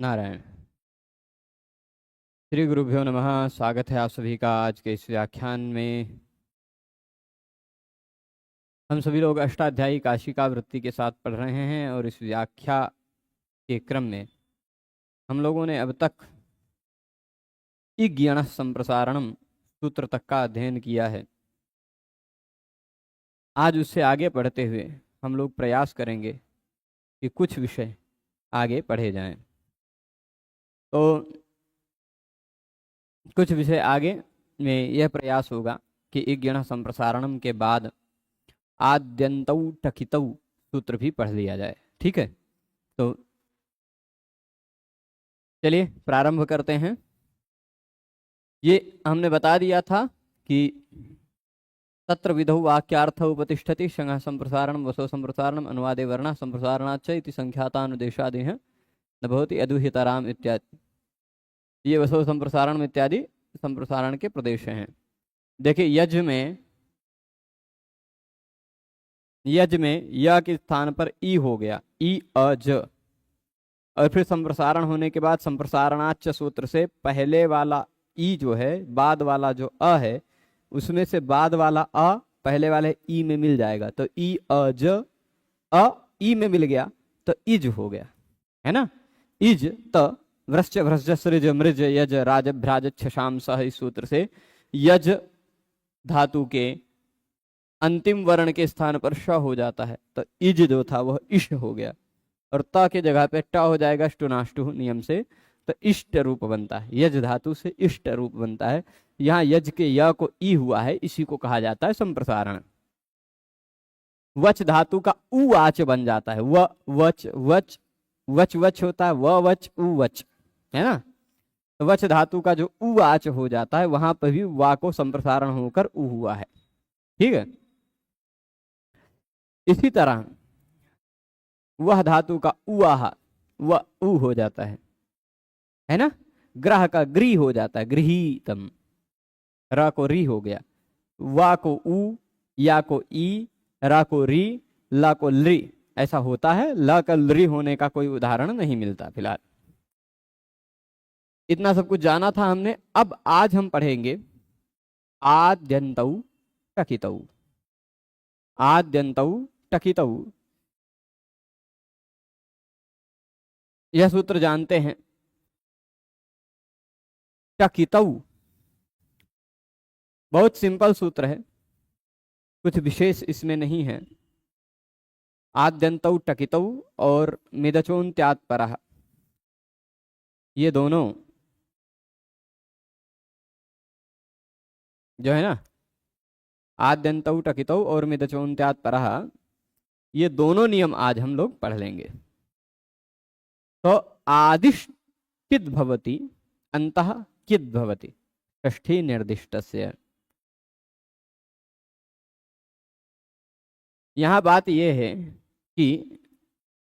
नारायण। श्री गुरुभ्यो नमः। स्वागत है आप सभी का आज के इस व्याख्यान में। हम सभी लोग अष्टाध्यायी काशिका वृत्ति के साथ पढ़ रहे हैं और इस व्याख्या के क्रम में हम लोगों ने अब तक इज्ञान संप्रसारणम सूत्र तक का अध्ययन किया है। आज उससे आगे पढ़ते हुए हम लोग प्रयास करेंगे कि कुछ विषय आगे पढ़े जाएं। तो कुछ विषय आगे में यह प्रयास होगा कि इज्ञान संप्रसारणम के बाद आद्यन्तौ टकितौ सूत्र भी पढ़ लिया जाए। ठीक है, तो चलिए प्रारंभ करते हैं। ये हमने बता दिया था कि तत्र विधौ वाक्यार्थ उपतिष्ठति संज्ञा संप्रसारणम वसो संप्रसारणम अनुवादे वर्णः संप्रसारणाच्च इति संख्यातानुदेशादेह न भवति अदुहितराम इत्यादि। ये वसो संप्रसारण इत्यादि संप्रसारण के प्रदेश हैं। देखिए यज में य के स्थान पर ई हो गया, ई अ ज, और फिर संप्रसारण होने के बाद संप्रसारणाच्च सूत्र से पहले वाला ई जो है, बाद वाला जो अ है, उसमें से बाद वाला अ पहले वाले ई में मिल जाएगा, तो ई अ ज अ ई में मिल गया तो इज हो गया, है ना। इज त वृश्च भ्रज सृज मृज यज राज भ्राज छशाम सह, इस सूत्र से यज धातु के अंतिम वर्ण के स्थान पर श हो जाता है, तो इज जो था वह इष्ट हो गया, और त के जगह पे ट हो जाएगा स्टुनाष्टु नियम से, तो इष्ट रूप बनता है। यज धातु से इष्ट रूप बनता है। यहाँ यज के य को ई हुआ है, इसी को कहा जाता है संप्रसारण। वच धातु का उ आच बन जाता है, व वच वच वच वच होता है, व वच उ वच, है ना। वच धातु का जो उ आच हो जाता है, वहां पर भी वा को संप्रसारण होकर उ हुआ है। ठीक है, इसी तरह वह धातु का उआह वह उ हो जाता है ना। ग्रह का ग्री हो जाता है, गृहीतम, र को री हो गया, वा को उ, या को ई, रा को री, ला को लृ, ऐसा होता है। ल का लृ होने का कोई उदाहरण नहीं मिलता फिलहाल। इतना सब कुछ जाना था हमने। अब आज हम पढ़ेंगे आद्यन्तौ टकितौ। आद्यन्तौ टकितौ, यह सूत्र जानते हैं। टकितौ बहुत सिंपल सूत्र है, कुछ विशेष इसमें नहीं है। आद्यन्तौ टकितौ और मिदचोन्त्यात् परः, ये दोनों जो है ना, आद्यन्तौ टकितौ और मिदचोन्त्यात् परः, ये दोनों नियम आज हम लोग पढ़ लेंगे। तो आदिश किद भवति अंतः किद भवति, षष्ठी निर्दिष्टस्य। यहाँ बात यह है कि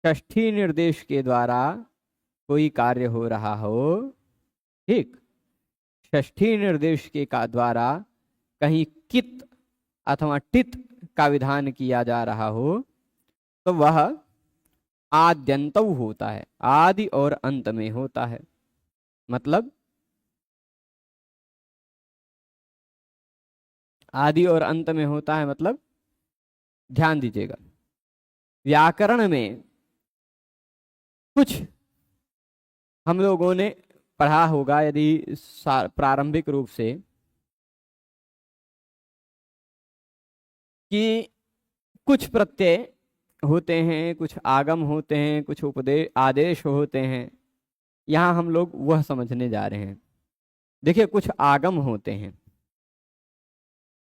षष्ठी निर्देश के द्वारा कोई कार्य हो रहा हो, ठीक, षष्ठी निर्देश के का द्वारा कहीं कित अथवा टित का विधान किया जा रहा हो, तो वह आद्यन्तौ होता है, आदि और अंत में होता है। मतलब आदि और अंत में होता है, मतलब ध्यान दीजिएगा, व्याकरण में कुछ हम लोगों ने पढ़ा होगा यदि प्रारंभिक रूप से, कि कुछ प्रत्यय होते हैं, कुछ आगम होते हैं, कुछ उपदेश आदेश होते हैं। यहां हम लोग वह समझने जा रहे हैं। देखिए, कुछ आगम होते हैं।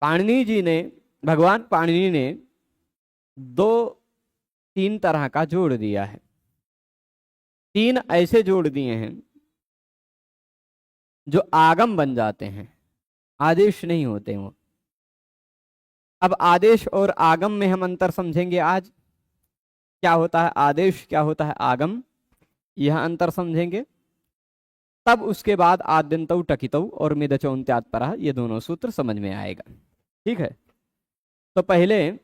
पाणिनि जी ने, भगवान पाणिनि ने तीन तरह का जोड़ दिया है। तीन ऐसे जोड़ दिए हैं जो आगम बन जाते हैं, आदेश नहीं होते वो। अब आदेश और आगम में हम अंतर समझेंगे आज। क्या होता है आदेश, क्या होता है आगम, यह अंतर समझेंगे। तब उसके बाद आद्यन्तौ टकितौ और मिदचोन्त्यात् परः, ये दोनों सूत्र समझ में आएगा। ठीक है, तो पहले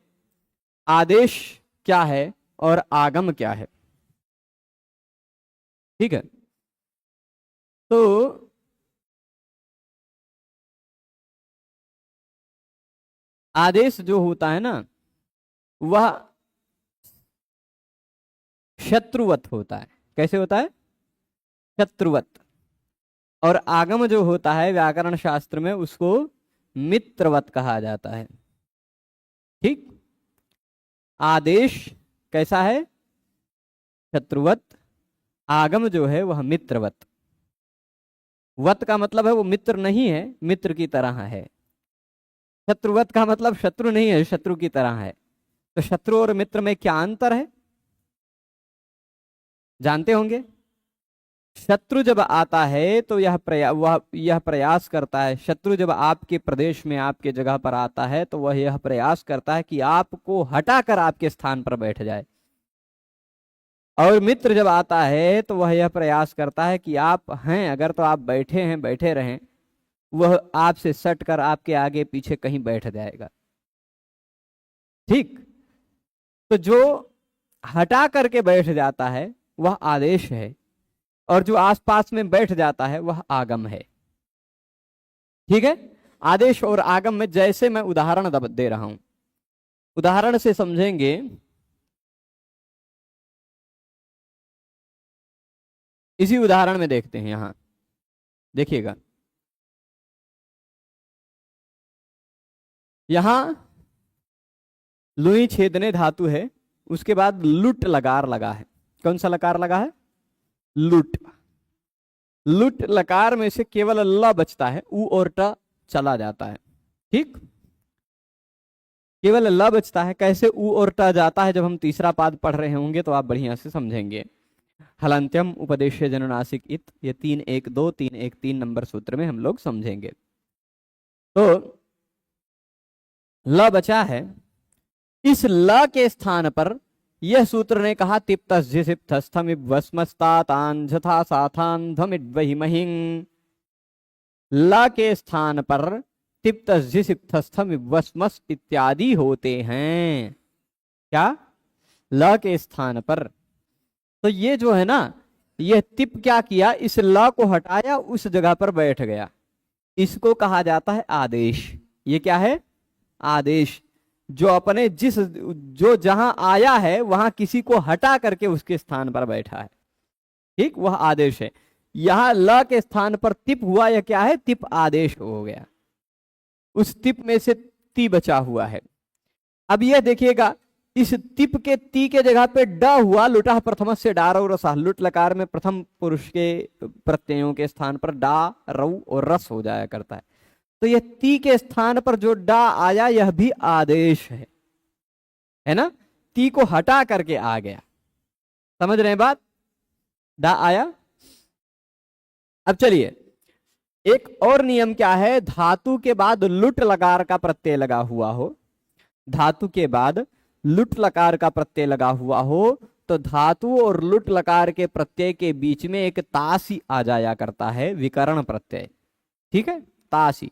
आदेश क्या है और आगम क्या है। ठीक है, तो आदेश जो होता है ना वह शत्रुवत होता है। कैसे होता है? शत्रुवत। और आगम जो होता है व्याकरण शास्त्र में उसको मित्रवत कहा जाता है। ठीक। आदेश कैसा है? शत्रुवत। आगम जो है वह मित्रवत। वत का मतलब है वो मित्र नहीं है, मित्र की तरह है। शत्रुवत का मतलब शत्रु नहीं है, शत्रु की तरह है। तो शत्रु और मित्र में क्या अंतर है जानते होंगे? शत्रु जब आता है तो यह प्रयास करता है। शत्रु जब आपके प्रदेश में आपके जगह पर आता है तो वह यह प्रयास करता है कि आपको हटाकर आपके स्थान पर बैठ जाए। और मित्र जब आता है तो वह यह प्रयास करता है कि आप हैं अगर तो आप बैठे हैं बैठे रहें, वह आपसे सट कर आपके आगे पीछे कहीं बैठ जाएगा। ठीक। तो जो हटा करके बैठ जाता है वह आदेश है, और जो आसपास में बैठ जाता है वह आगम है। ठीक है। आदेश और आगम में जैसे मैं उदाहरण दे रहा हूं, उदाहरण से समझेंगे। इसी उदाहरण में देखते हैं, यहां देखिएगा। यहां लुई छेदने धातु है, उसके बाद लुट लकार लगा है। कौन सा लकार लगा है? लुट। लुट लकार में से केवल ल बचता है, उ और ट चला जाता है। ठीक। केवल ल बचता है। कैसे उ और ट जाता है जब हम तीसरा पाद पढ़ रहे होंगे तो आप बढ़िया से समझेंगे। हलंत्यम उपदेश्य जननासिक इत, ये 3-1-2 3-1-3 नंबर सूत्र में हम लोग समझेंगे। तो ल बचा है, इस ल के स्थान पर यह सूत्र ने कहा तिप्तस्थस्थमिवस्मस्तातांझथा साथांधमिड्वहिमहिं। ल के स्थान पर तिप्तस्थमिवस्मस् इत्यादि होते हैं। क्या? ल के स्थान पर। तो ये जो है ना, यह तिप क्या किया, इस ल को हटाया, उस जगह पर बैठ गया। इसको कहा जाता है आदेश। ये क्या है? आदेश। जो अपने जो जहां आया है वहां किसी को हटा करके उसके स्थान पर बैठा है। ठीक। वह आदेश है। यहां ल के स्थान पर तिप हुआ, यह क्या है? तिप आदेश हो गया। उस तिप में से ती बचा हुआ है। अब यह देखिएगा, इस तिप के ती के जगह पे ड हुआ, लुटा प्रथम से डारौ रसा। लुट लकार में प्रथम पुरुष के प्रत्ययों के स्थान पर डा रऊ और रस हो जाया करता है। तो यह ती के स्थान पर जो डा आया यह भी आदेश है ना? ती को हटा करके आ गया। समझ रहे हैं बात? डा आया। अब चलिए, एक और नियम क्या है? धातु के बाद लुट लकार का प्रत्यय लगा हुआ हो, धातु के बाद लुट लकार का प्रत्यय लगा हुआ हो तो धातु और लुट लकार के प्रत्यय के बीच में एक तासी आ जाया करता है, विकर्ण प्रत्यय। ठीक है। तासी,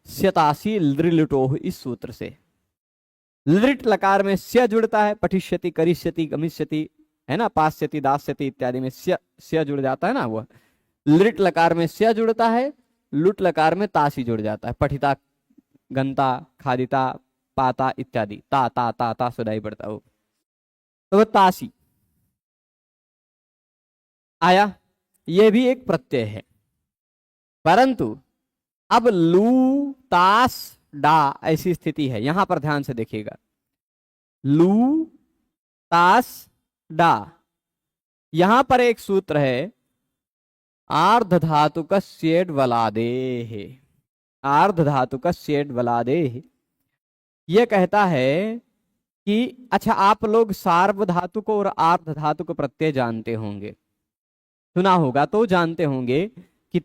स्यतासी लृलुटोह, इस सूत्र से। लृट लकार में स्य जुड़ता है, पठिष्यति करिष्यति गमिष्यति, है ना, पास्यति दास्यति इत्यादि में स्य जुड़ जाता है ना। वह लृट लकार में स्य जुड़ता है, लुट लकार में तासी जुड़ जाता है। पठिता, गंता, खादिता, पाता इत्यादि, ता ता ता ता सुनाई पड़ता हो तो वह तासी आया। यह भी एक प्रत्यय है। परंतु अब लू तास डा ऐसी स्थिति है। यहां पर ध्यान से देखिएगा, लू तास डा। यहां पर एक सूत्र है, आर्ध धातु का सेड वलादे है। आर्ध धातु का सेड वलादे। यह कहता है कि अच्छा, आप लोग सार्व धातु को और आर्ध धातु को प्रत्यय जानते होंगे, सुना होगा तो जानते होंगे कि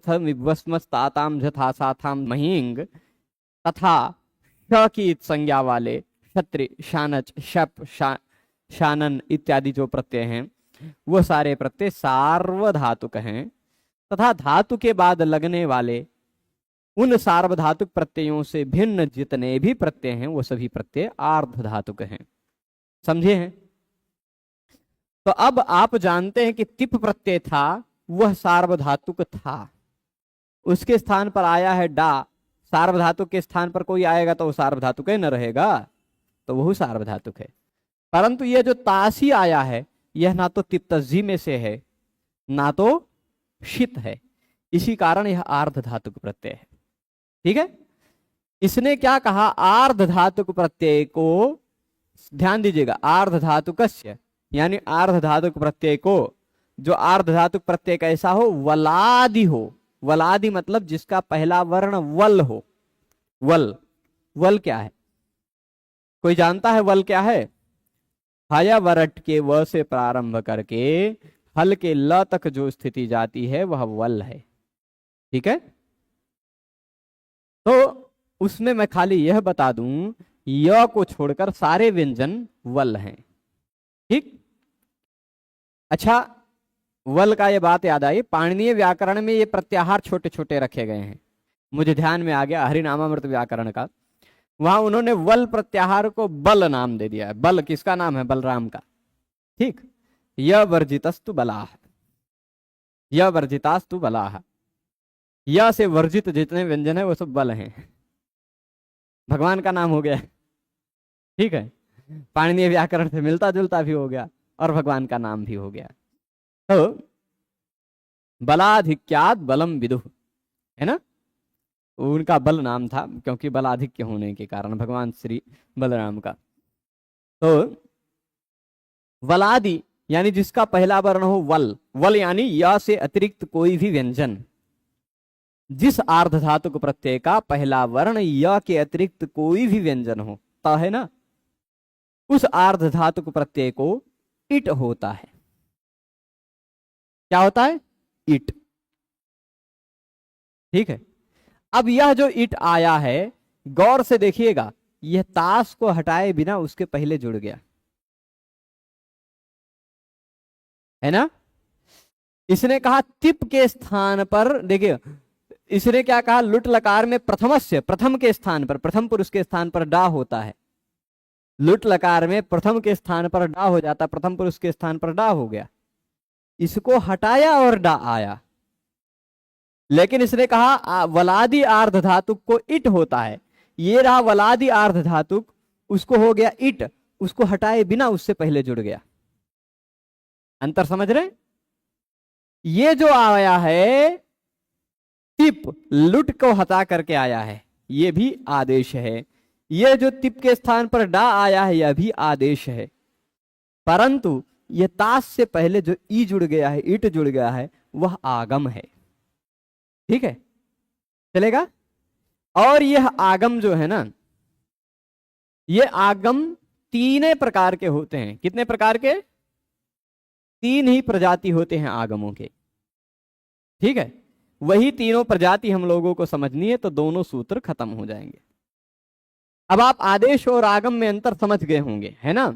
तिप्तस्मस्ताताम झथा साथाम महिंग तथा श की संज्ञा वाले क्षत्रि, शानच, शप, शानन इत्यादि जो प्रत्यय हैं वो सारे प्रत्यय सार्वधातुक हैं, तथा धातु के बाद लगने वाले उन सार्वधातुक प्रत्ययों से भिन्न जितने भी प्रत्यय हैं वो सभी प्रत्यय आर्ध धातुक हैं। समझे हैं? तो अब आप जानते हैं कि तिप प्रत्यय था, वह सार्वधातुक था, उसके स्थान पर आया है डा, सार्वधातुक के स्थान पर कोई आएगा तो वो सार्वधातुक ही न रहेगा, तो वह सार्वधातुक है। परंतु यह जो तासी आया है यह ना तो तिप्तजी में से है ना तो शित है, इसी कारण यह आर्ध धातुक प्रत्यय है। ठीक है, इसने क्या कहा, आर्ध धातुक प्रत्यय को, ध्यान दीजिएगा, आर्ध धातुकस्य यानी आर्ध धातुक प्रत्यय को, जो आर्ध धातुक प्रत्यय कैसा हो, वलादि हो। वलादि मतलब जिसका पहला वर्ण वल हो। वल, वल क्या है, कोई जानता है वल क्या है? हया वरट के व से प्रारंभ करके हल के ल तक जो स्थिति जाती है वह वल है। ठीक है, तो उसमें मैं खाली यह बता दूं, य को छोड़कर सारे व्यंजन वल हैं। ठीक, अच्छा, वल का ये बात याद आई, पाणिनीय व्याकरण में ये प्रत्याहार छोटे छोटे रखे गए हैं। मुझे ध्यान में आ गया हरिनामामृत व्याकरण का, वहां उन्होंने वल प्रत्याहार को बल नाम दे दिया है। बल किसका नाम है? बलराम का। ठीक, य वर्जितस्तु बलाह, य वर्जितास्तु बलाह, य से वर्जित जितने व्यंजन है वो सब बल हैं, भगवान का नाम हो गया। ठीक है, पाणिनीय व्याकरण से मिलता जुलता भी हो गया और भगवान का नाम भी हो गया। तो बलाधिक्याद बलम विदुः, है ना, उनका बल नाम था क्योंकि बलाधिक्य होने के कारण भगवान श्री बलराम का। तो वलादि यानी जिसका पहला वर्ण हो वल, वल यानी या से अतिरिक्त कोई भी व्यंजन, जिस आर्ध धातुक प्रत्यय का पहला वर्ण या के अतिरिक्त कोई भी व्यंजन हो, ता है ना, उस आर्ध धातुक प्रत्यय को इट होता है। क्या होता है? इट। ठीक है, अब यह जो इट आया है, गौर से देखिएगा, यह ताश को हटाए बिना उसके पहले जुड़ गया, है ना। इसने कहा तिप के स्थान पर, देखिए इसने क्या कहा, लुट लकार में प्रथमस्य, प्रथम के स्थान पर, प्रथम पुरुष के स्थान पर डा होता है। लुट लकार में प्रथम के स्थान पर डा हो जाता, प्रथम पुरुष के स्थान पर डा हो गया, इसको हटाया और डा आया। लेकिन इसने कहा वलादि आर्ध धातुक को इट होता है, ये रहा वलादि आर्ध धातुक, उसको हो गया इट, उसको हटाए बिना उससे पहले जुड़ गया। अंतर समझ रहे? ये जो आया है तिप, लुट को हटा करके आया है, ये भी आदेश है। ये जो तिप के स्थान पर डा आया है यह भी आदेश है, परंतु ये ताश से पहले जो ई जुड़ गया है, इट जुड़ गया है, वह आगम है। ठीक है, चलेगा। और यह आगम जो है ना, ये आगम तीन प्रकार के होते हैं। कितने प्रकार के? तीन ही प्रजाति होते हैं आगमों के। ठीक है, वही तीनों प्रजाति हम लोगों को समझनी है, तो दोनों सूत्र खत्म हो जाएंगे। अब आप आदेश और आगम में अंतर समझ गए होंगे, है ना।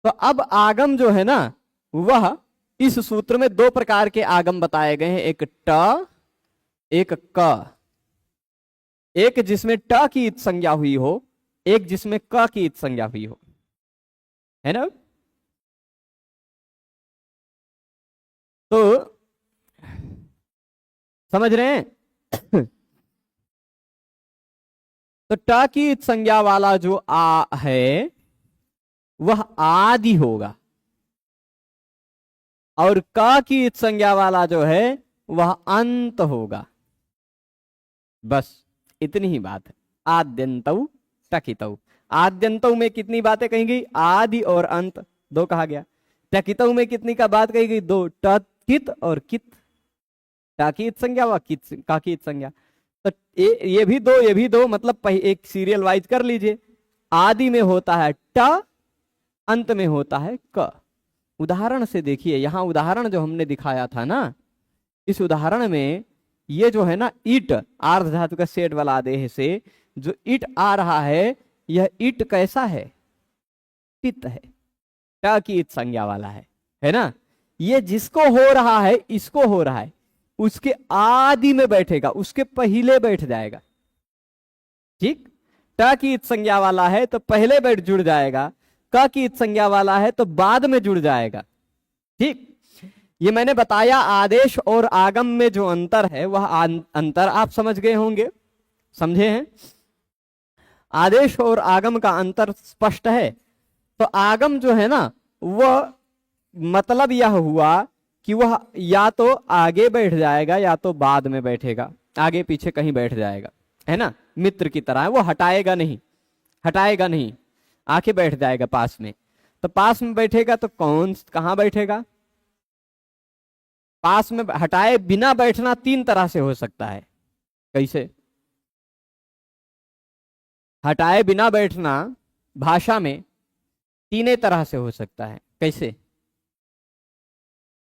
तो अब आगम जो है ना, वह इस सूत्र में दो प्रकार के आगम बताए गए हैं, एक ट एक क। एक जिसमें ट की इत संज्ञा हुई हो, एक जिसमें क की इत संज्ञा हुई हो, है ना। तो समझ रहे हैं? तो ट की इत संज्ञा वाला जो आ है वह आदि होगा, और क की इत संज्ञा वाला जो है वह अंत होगा। बस इतनी ही बात है। आद्यंतौ टकितौ, आद्यंतौ में कितनी बातें कही गई? आदि और अंत दो कहा गया। टकितौ में कितनी का बात कही गई? दो, टित और कित। टाकित संज्ञा व कित काकित संज्ञा। तो ये भी दो, ये भी दो, मतलब एक सीरियल वाइज कर लीजिए। आदि में होता है ट, अंत में होता है क। उदाहरण से देखिए, यहां उदाहरण जो हमने दिखाया था ना, इस उदाहरण में ये जो है ना इट, आर्ध धातु का सेट वाला आदेश से जो इट आ रहा है, यह इट कैसा है? टित है, ट की इत संज्ञा वाला है ना। ये जिसको हो रहा है, इसको हो रहा है, उसके आदि में बैठेगा, उसके पहले बैठ जाएगा। ठीक, ट की इत संज्ञा वाला है तो पहले बैठ जुड़ जाएगा, क की इत संज्ञा वाला है तो बाद में जुड़ जाएगा। ठीक, ये मैंने बताया आदेश और आगम में जो अंतर है वह अंतर आप समझ गए होंगे, समझे हैं। आदेश और आगम का अंतर स्पष्ट है। तो आगम जो है ना वह मतलब यह हुआ कि वह या तो आगे बैठ जाएगा या तो बाद में बैठेगा, आगे पीछे कहीं बैठ जाएगा, है ना। मित्र की तरह है, वो हटाएगा नहीं, हटाएगा नहीं, आके बैठ जाएगा पास में। तो पास में बैठेगा तो कौन कहां बैठेगा? पास में हटाए बिना बैठना तीन तरह से हो सकता है। कैसे? हटाए बिना बैठना भाषा में तीन तरह से हो सकता है। कैसे?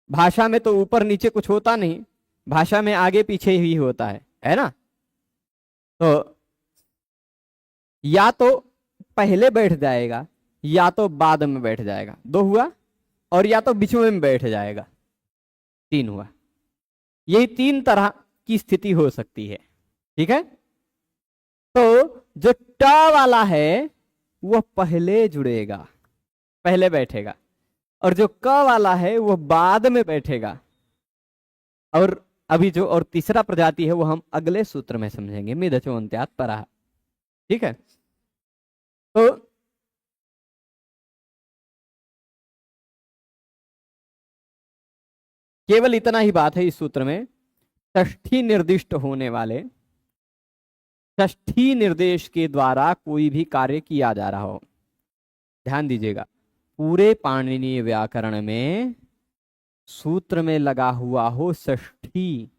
भाषा में तो ऊपर नीचे कुछ होता नहीं, भाषा में आगे पीछे ही होता है ना। तो या तो पहले बैठ जाएगा या तो बाद में बैठ जाएगा, दो हुआ, और या तो बीच में बैठ जाएगा, तीन हुआ। यही तीन तरह की स्थिति हो सकती है, ठीक है। तो जो ट वाला है वह पहले जुड़ेगा, पहले बैठेगा, और जो क वाला है वह बाद में बैठेगा। और अभी जो और तीसरा प्रजाति है वो हम अगले सूत्र में समझेंगे, मिदचो अंत्यात परा, ठीक है। तो केवल इतना ही बात है इस सूत्र में, षष्ठी निर्दिष्ट होने वाले, षष्ठी निर्देश के द्वारा कोई भी कार्य किया जा रहा हो, ध्यान दीजिएगा, पूरे पाणिनीय व्याकरण में सूत्र में लगा हुआ हो षष्ठी,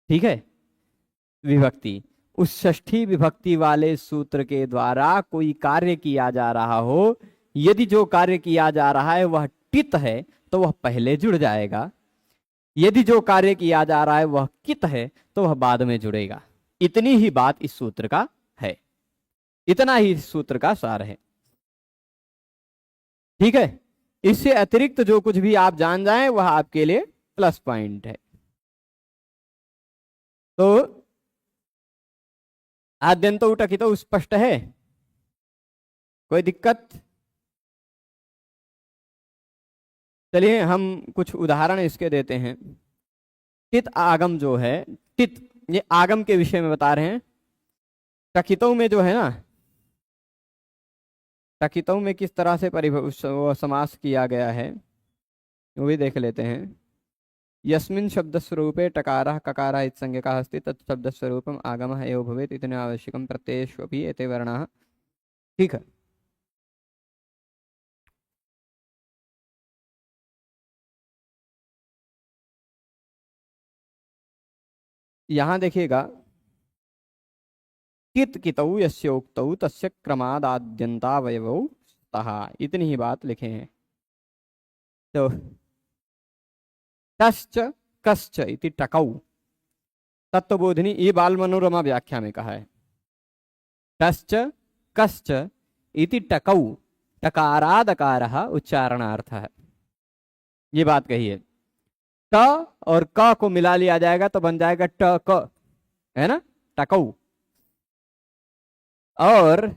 ठीक है, विभक्ति, उस षष्ठी विभक्ति वाले सूत्र के द्वारा कोई कार्य किया जा रहा हो, यदि जो कार्य किया जा रहा है वह टित है तो वह पहले जुड़ जाएगा, यदि जो कार्य किया जा रहा है वह कित है तो वह बाद में जुड़ेगा। इतनी ही बात इस सूत्र का है, इतना ही इस सूत्र का सार है, ठीक है। इससे अतिरिक्त जो कुछ भी आप जान जाएं वह आपके लिए प्लस पॉइंट है। तो आद्यंतो टकितो स्पष्ट है, कोई दिक्कत? चलिए हम कुछ उदाहरण इसके देते हैं। टित आगम जो है, टित ये आगम के विषय में बता रहे हैं। टकितों में जो है ना, टकितों में किस तरह से समास किया गया है वो भी देख लेते हैं। यस्मिन् शब्द स्वरूपे टकारः ककारः इति संज्ञकः अस्ति तत् शब्द स्वरूपम आगमः एव भवेत् इति आवश्यकं प्रत्ययेष्वपि एते वर्णाः, ठीक है। यहां देखिएगा, कित कितौ यस्य उक्तौ तस्य क्रमादाद्यन्तावयवौ स्तः, इतनी ही बात लिखे हैं। तो तश्च कश्च इति टकौ, तत्वबोधिनी, ये बाल मनोरमा व्याख्या में कहा है। तश्च कश्च इति टकौ, टकारादकारः उच्चारणार्थः, ये बात कही है। ट और क को मिला लिया जाएगा तो बन जाएगा ट क, है ना, टकौ। और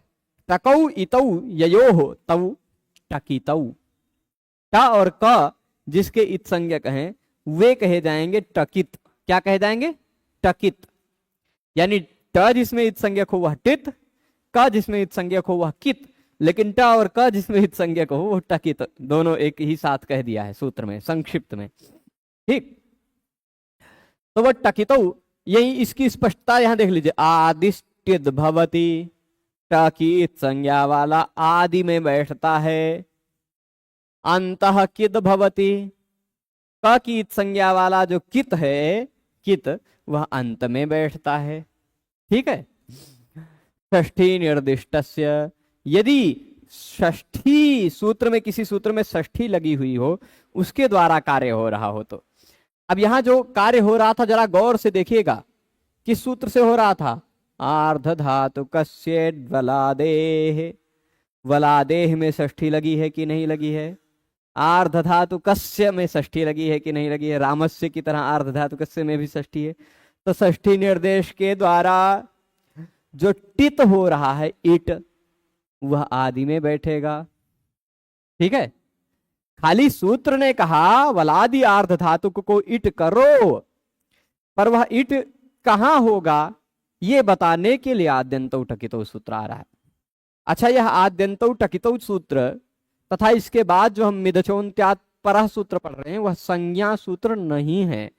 टकौ इतौ ययोः तौ टकितौ, ट और क जिसके इत संज्ञक हैं वे कहे जाएंगे टकित। क्या कहे जाएंगे? टकित। यानी ट जिसमें इत संज्ञक हो वह टित, क जिसमें इत संज्ञक हो वह कित, लेकिन ट और क जिसमें इत संज्ञक हो वह टकित, दोनों एक ही साथ कह दिया है सूत्र में संक्षिप्त में, ठीक। तो वह टकितौ, यही इसकी स्पष्टता यहां देख लीजिए। आदिष्टित भवति, टकित संज्ञा वाला आदि में बैठता है। अंतः कित भवति, क की संज्ञा वाला जो कित है, कित, वह अंत में बैठता है, ठीक है। षष्ठी निर्दिष्टस्य, यदि षष्ठी सूत्र में, किसी सूत्र में षष्ठी लगी हुई हो, उसके द्वारा कार्य हो रहा हो तो अब यहां जो कार्य हो रहा था जरा गौर से देखिएगा, किस सूत्र से हो रहा था? आर्ध धातु कस्य वलादेह, वलादेह में षष्ठी लगी है कि नहीं लगी है? आर्ध धातु कस्य में षष्ठी लगी है कि नहीं लगी है? रामस्य की तरह आर्ध धातु कस्य में भी षष्ठी है। तो षष्ठी निर्देश के द्वारा जो टित हो रहा है इट, वह आदि में बैठेगा, ठीक है। खाली सूत्र ने कहा वलादि आर्ध धातुक को इट करो, पर वह इट कहां होगा ये बताने के लिए आद्यंतौ टकितौ सूत्र आ रहा है। अच्छा, यह आद्यंतौ टकितौ सूत्र तथा इसके बाद जो हम मिदचोन्त्यात् परः सूत्र पढ़ रहे हैं वह संज्ञा सूत्र नहीं है,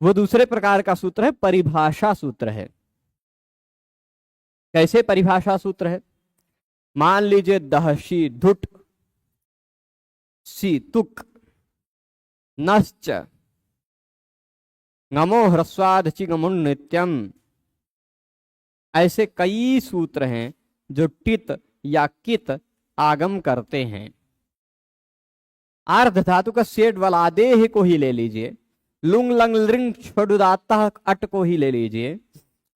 वो दूसरे प्रकार का सूत्र है, परिभाषा सूत्र है। कैसे परिभाषा सूत्र है? मान लीजिए दहशी धुट सी तुक नश्च गमो ह्रस्वाद ची गमुन नित्यम, ऐसे कई सूत्र हैं जो टित या कित आगम करते हैं। आर्ध धातु का सेठ वलादेह को ही ले लीजिए, लुंग लंग लिंग छुदाता अट को ही ले लीजिए,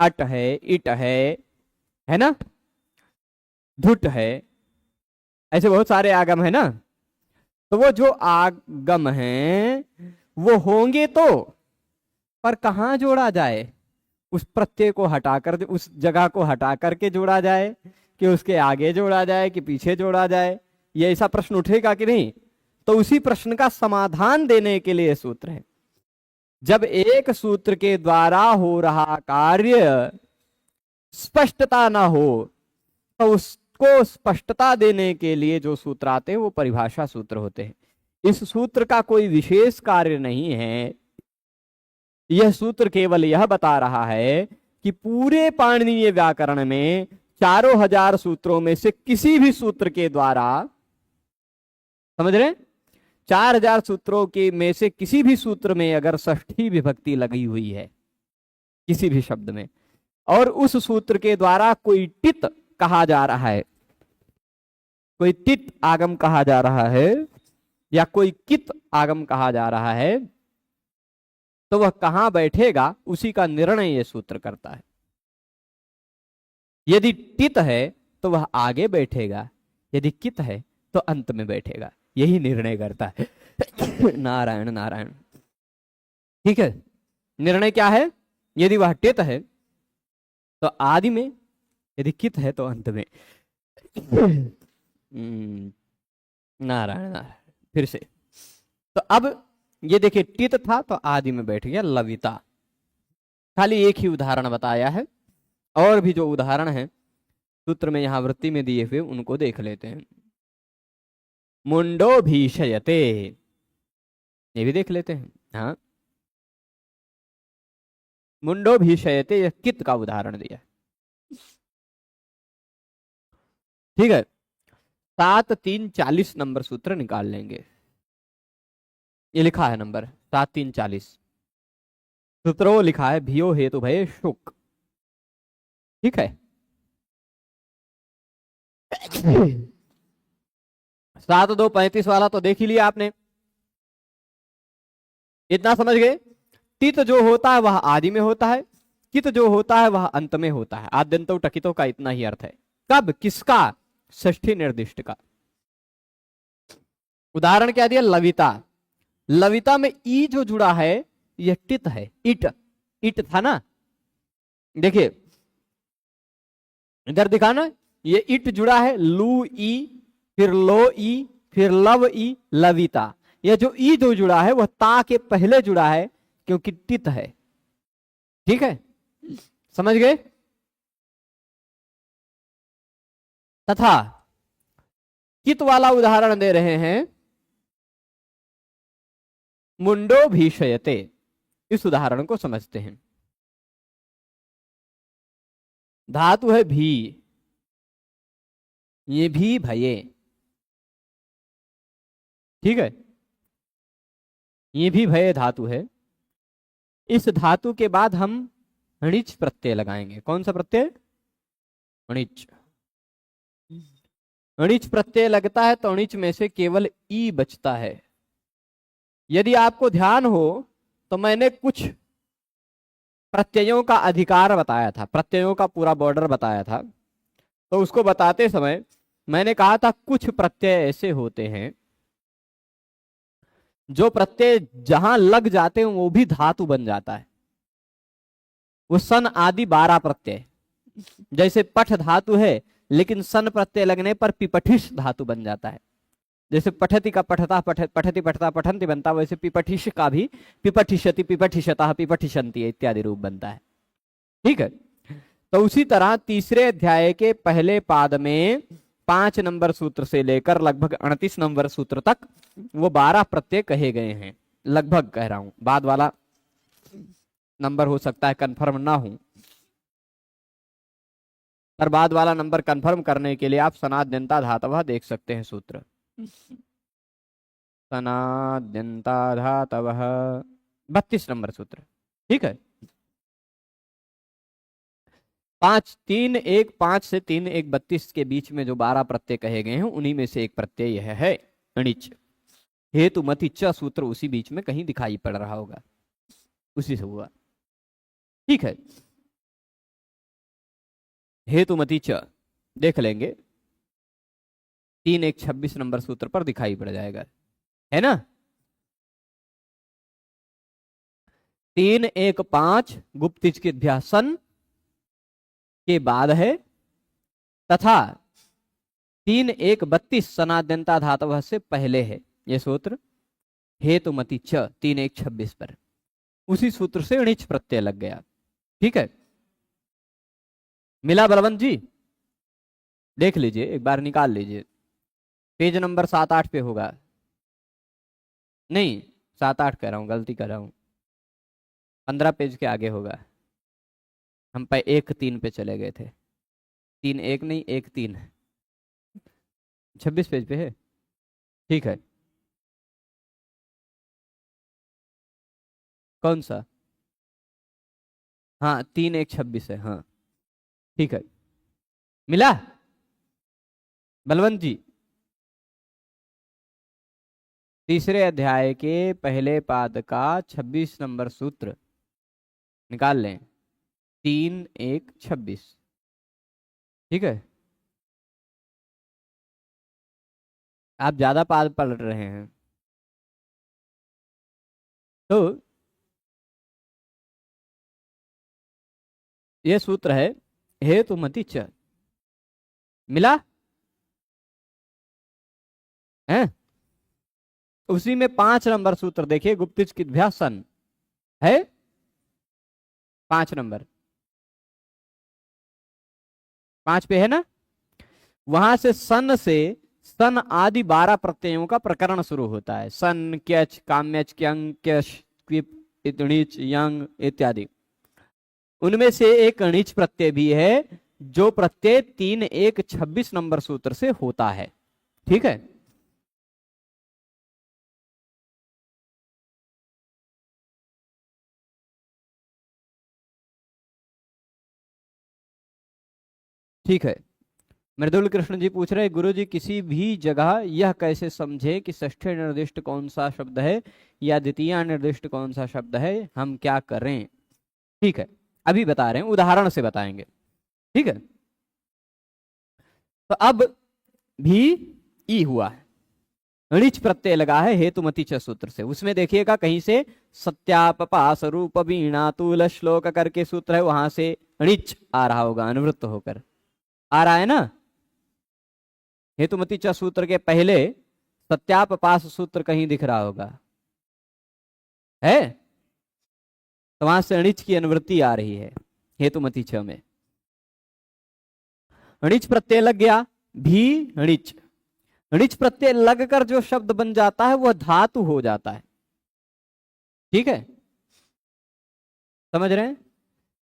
अट है, इट है ना, धुट है, ऐसे बहुत सारे आगम है ना। तो वो जो आगम हैं वो होंगे तो, पर कहाँ जोड़ा जाए? उस प्रत्यय को हटाकर, उस जगह को हटा करके जोड़ा जाए कि उसके आगे जोड़ा जाए कि पीछे जोड़ा जाए, ये ऐसा प्रश्न उठेगा कि नहीं? तो उसी प्रश्न का समाधान देने के लिए सूत्र है। जब एक सूत्र के द्वारा हो रहा कार्य स्पष्टता ना हो तो उसको स्पष्टता देने के लिए जो सूत्र आते हैं वो परिभाषा सूत्र होते हैं। इस सूत्र का कोई विशेष कार्य नहीं है, यह सूत्र केवल यह बता रहा है कि पूरे पाणिनीय व्याकरण में 4000 सूत्रों में से किसी भी सूत्र के द्वारा, समझ रहे, 4000 सूत्रों के में से किसी भी सूत्र में अगर षष्ठी विभक्ति लगी हुई है किसी भी शब्द में, और उस सूत्र के द्वारा कोई टित कहा जा रहा है, कोई टित आगम कहा जा रहा है या कोई कित आगम कहा जा रहा है, तो वह कहां बैठेगा उसी का निर्णय यह सूत्र करता है। यदि टित है तो वह आगे बैठेगा, यदि कित है तो अंत में बैठेगा, यही निर्णय करता है। नारायण नारायण। ठीक है, निर्णय क्या है? यदि वह टित है तो आदि में, यदि कित है तो अंत में। नारायण नारायण। फिर से, तो अब ये देखिए, टित था तो आदि में बैठ गया लविता। खाली एक ही उदाहरण बताया है, और भी जो उदाहरण है सूत्र में यहां वृत्ति में दिए हुए उनको देख लेते हैं। मुंडो भीषयते, ये भी देख लेते हैं। हाँ, मुंडो भीषयते, यह कित का उदाहरण दिया। ठीक है, 7 3 40 नंबर सूत्र निकाल लेंगे। ये लिखा है नंबर 7 3 40, सूत्रों लिखा है भियो हेतु भय शुक। ठीक है, 7 2 35 वाला तो देख ही लिया आपने, इतना समझ गए। तित जो होता है वह आदि में होता है, कित जो होता है वह अंत में होता है। आद्यंतो टकितो का इतना ही अर्थ है। कब? किसका? षष्ठी निर्दिष्ट का। उदाहरण क्या दिया? लविता। लविता में ई जो जुड़ा है यह टित है, इट, इट था ना, देखिए इधर दिखाना, ये इट जुड़ा है, लू ई, फिर लो ई, फिर लव ई, लविता। यह जो ई जो जुड़ा है वह ता के पहले जुड़ा है क्योंकि टित है। ठीक है, समझ गए। तथा कित वाला उदाहरण दे रहे हैं, मुंडो भीषयते। इस उदाहरण को समझते हैं। धातु है भी, ये भी भये। ठीक है, ये भी भय धातु है। इस धातु के बाद हम णिच प्रत्यय लगाएंगे। कौन सा प्रत्यय? णिच। णिच प्रत्यय लगता है तो णिच में से केवल ई बचता है। यदि आपको ध्यान हो तो मैंने कुछ प्रत्ययों का अधिकार बताया था, प्रत्ययों का पूरा बॉर्डर बताया था। तो उसको बताते समय मैंने कहा था कुछ प्रत्यय ऐसे होते हैं जो प्रत्यय जहां लग जाते हैं वो भी धातु बन जाता है। वो सन आदि 12 प्रत्यय, जैसे पठ धातु है लेकिन सन प्रत्यय लगने पर पिपठिस धातु बन जाता है। जैसे पठति का पठता पठति पठता पठन्ति बनता, वैसे पिपठिष का भी पिपठिष्यति पिपठिष्यतः पिपठिषन्ति इत्यादि रूप बनता है। ठीक है, तो उसी तरह तीसरे अध्याय के पहले पाद में 5 नंबर सूत्र से लेकर लगभग 38 नंबर सूत्र तक वो 12 प्रत्यय कहे गए हैं। लगभग कह रहा हूं, बाद वाला नंबर हो सकता है कंफर्म ना हो, पर बाद वाला नंबर कंफर्म करने के लिए आप सनाद्यंता धातव देख सकते हैं सूत्र। सनाद्यंता धातव 32 नंबर सूत्र। ठीक है, 5 से 3 1 32 के बीच में जो 12 प्रत्यय कहे गए हैं उन्हीं में से एक प्रत्यय यह है अणिच। हेतुमति च सूत्र उसी बीच में कहीं दिखाई पड़ रहा होगा, उसी से हुआ। ठीक है, हेतुमति च देख लेंगे, 3 1 26 नंबर सूत्र पर दिखाई पड़ जाएगा, है ना। 3 1 5 गुप्तिज के ध्यासन के बाद है, तथा 3 1 32 सनाद्यंता धातव से पहले है ये सूत्र। हेतुमति च 3 1 26 पर उसी सूत्र से अणिच प्रत्यय लग गया। ठीक है, मिला बलवंत जी? देख लीजिए एक बार, निकाल लीजिए, पेज नंबर 7 8 पे होगा, नहीं 7 8 कह रहा हूं, गलती कर रहा हूं, 15 पेज के आगे होगा। हम पे 1 3 पे चले गए थे, 3 1 नहीं 1 3 26 पेज पे है। ठीक है, कौन सा? हाँ 3 1 26 है, हाँ ठीक है, मिला बलवंत जी? तीसरे अध्याय के पहले पाद का 26 नंबर सूत्र निकाल लें, 3 1 26। ठीक है, आप ज्यादा पाद पढ़ रहे हैं तो ये सूत्र है हेतुमति च। मिला है? उसी में 5 नंबर सूत्र देखिए, गुप्तिज की ध्यासन है 5 नंबर, 5 पे है ना। वहां से सन आदि 12 प्रत्ययों का प्रकरण शुरू होता है। सन क्यच काम्यच क्यंग क्यश क्विप इतणिच यंग इत्यादि। उनमें से एक अणिच प्रत्यय भी है, जो प्रत्यय 3 1 26 नंबर सूत्र से होता है। ठीक है, ठीक है। मृदुल कृष्ण जी पूछ रहे, गुरु जी किसी भी जगह यह कैसे समझे कि षष्ठी निर्दिष्ट कौन सा शब्द है या द्वितीय निर्दिष्ट कौन सा शब्द है, हम क्या करें? ठीक है, अभी बता रहे हैं, उदाहरण से बताएंगे। ठीक है, तो अब भी ई हुआ है, णिच प्रत्यय लगा है हेतुमति च सूत्र से। उसमें देखिएगा कहीं से सत्यापपास रूप वीणा तुल श्लोक करके सूत्र है, वहां से णिच आ रहा होगा, अनुवृत्त होकर आ रहा है ना। हेतुमति च सूत्र के पहले सत्यापपास सूत्र कहीं दिख रहा होगा, है तो वहां से अणिच की अनुवृत्ति आ रही है हेतुमति च में। अणिच प्रत्यय लग गया, भी अणिच। अणिच प्रत्यय लगकर जो शब्द बन जाता है वह धातु हो जाता है। ठीक है, समझ रहे हैं?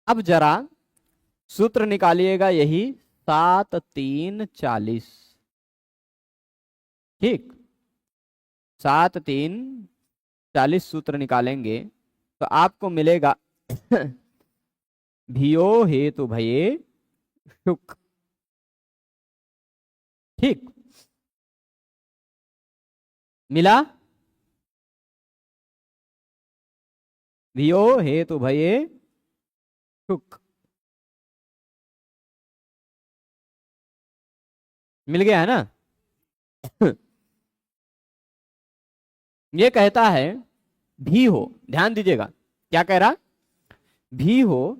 अब जरा सूत्र निकालिएगा, यही 7 3 40। ठीक, 7 3 40 सूत्र निकालेंगे तो आपको मिलेगा भियो हेतु भये शुक। ठीक, मिला? भियो हेतु भये शुक मिल गया है ना। ये कहता है भी हो, ध्यान दीजिएगा क्या कह रहा, भी हो,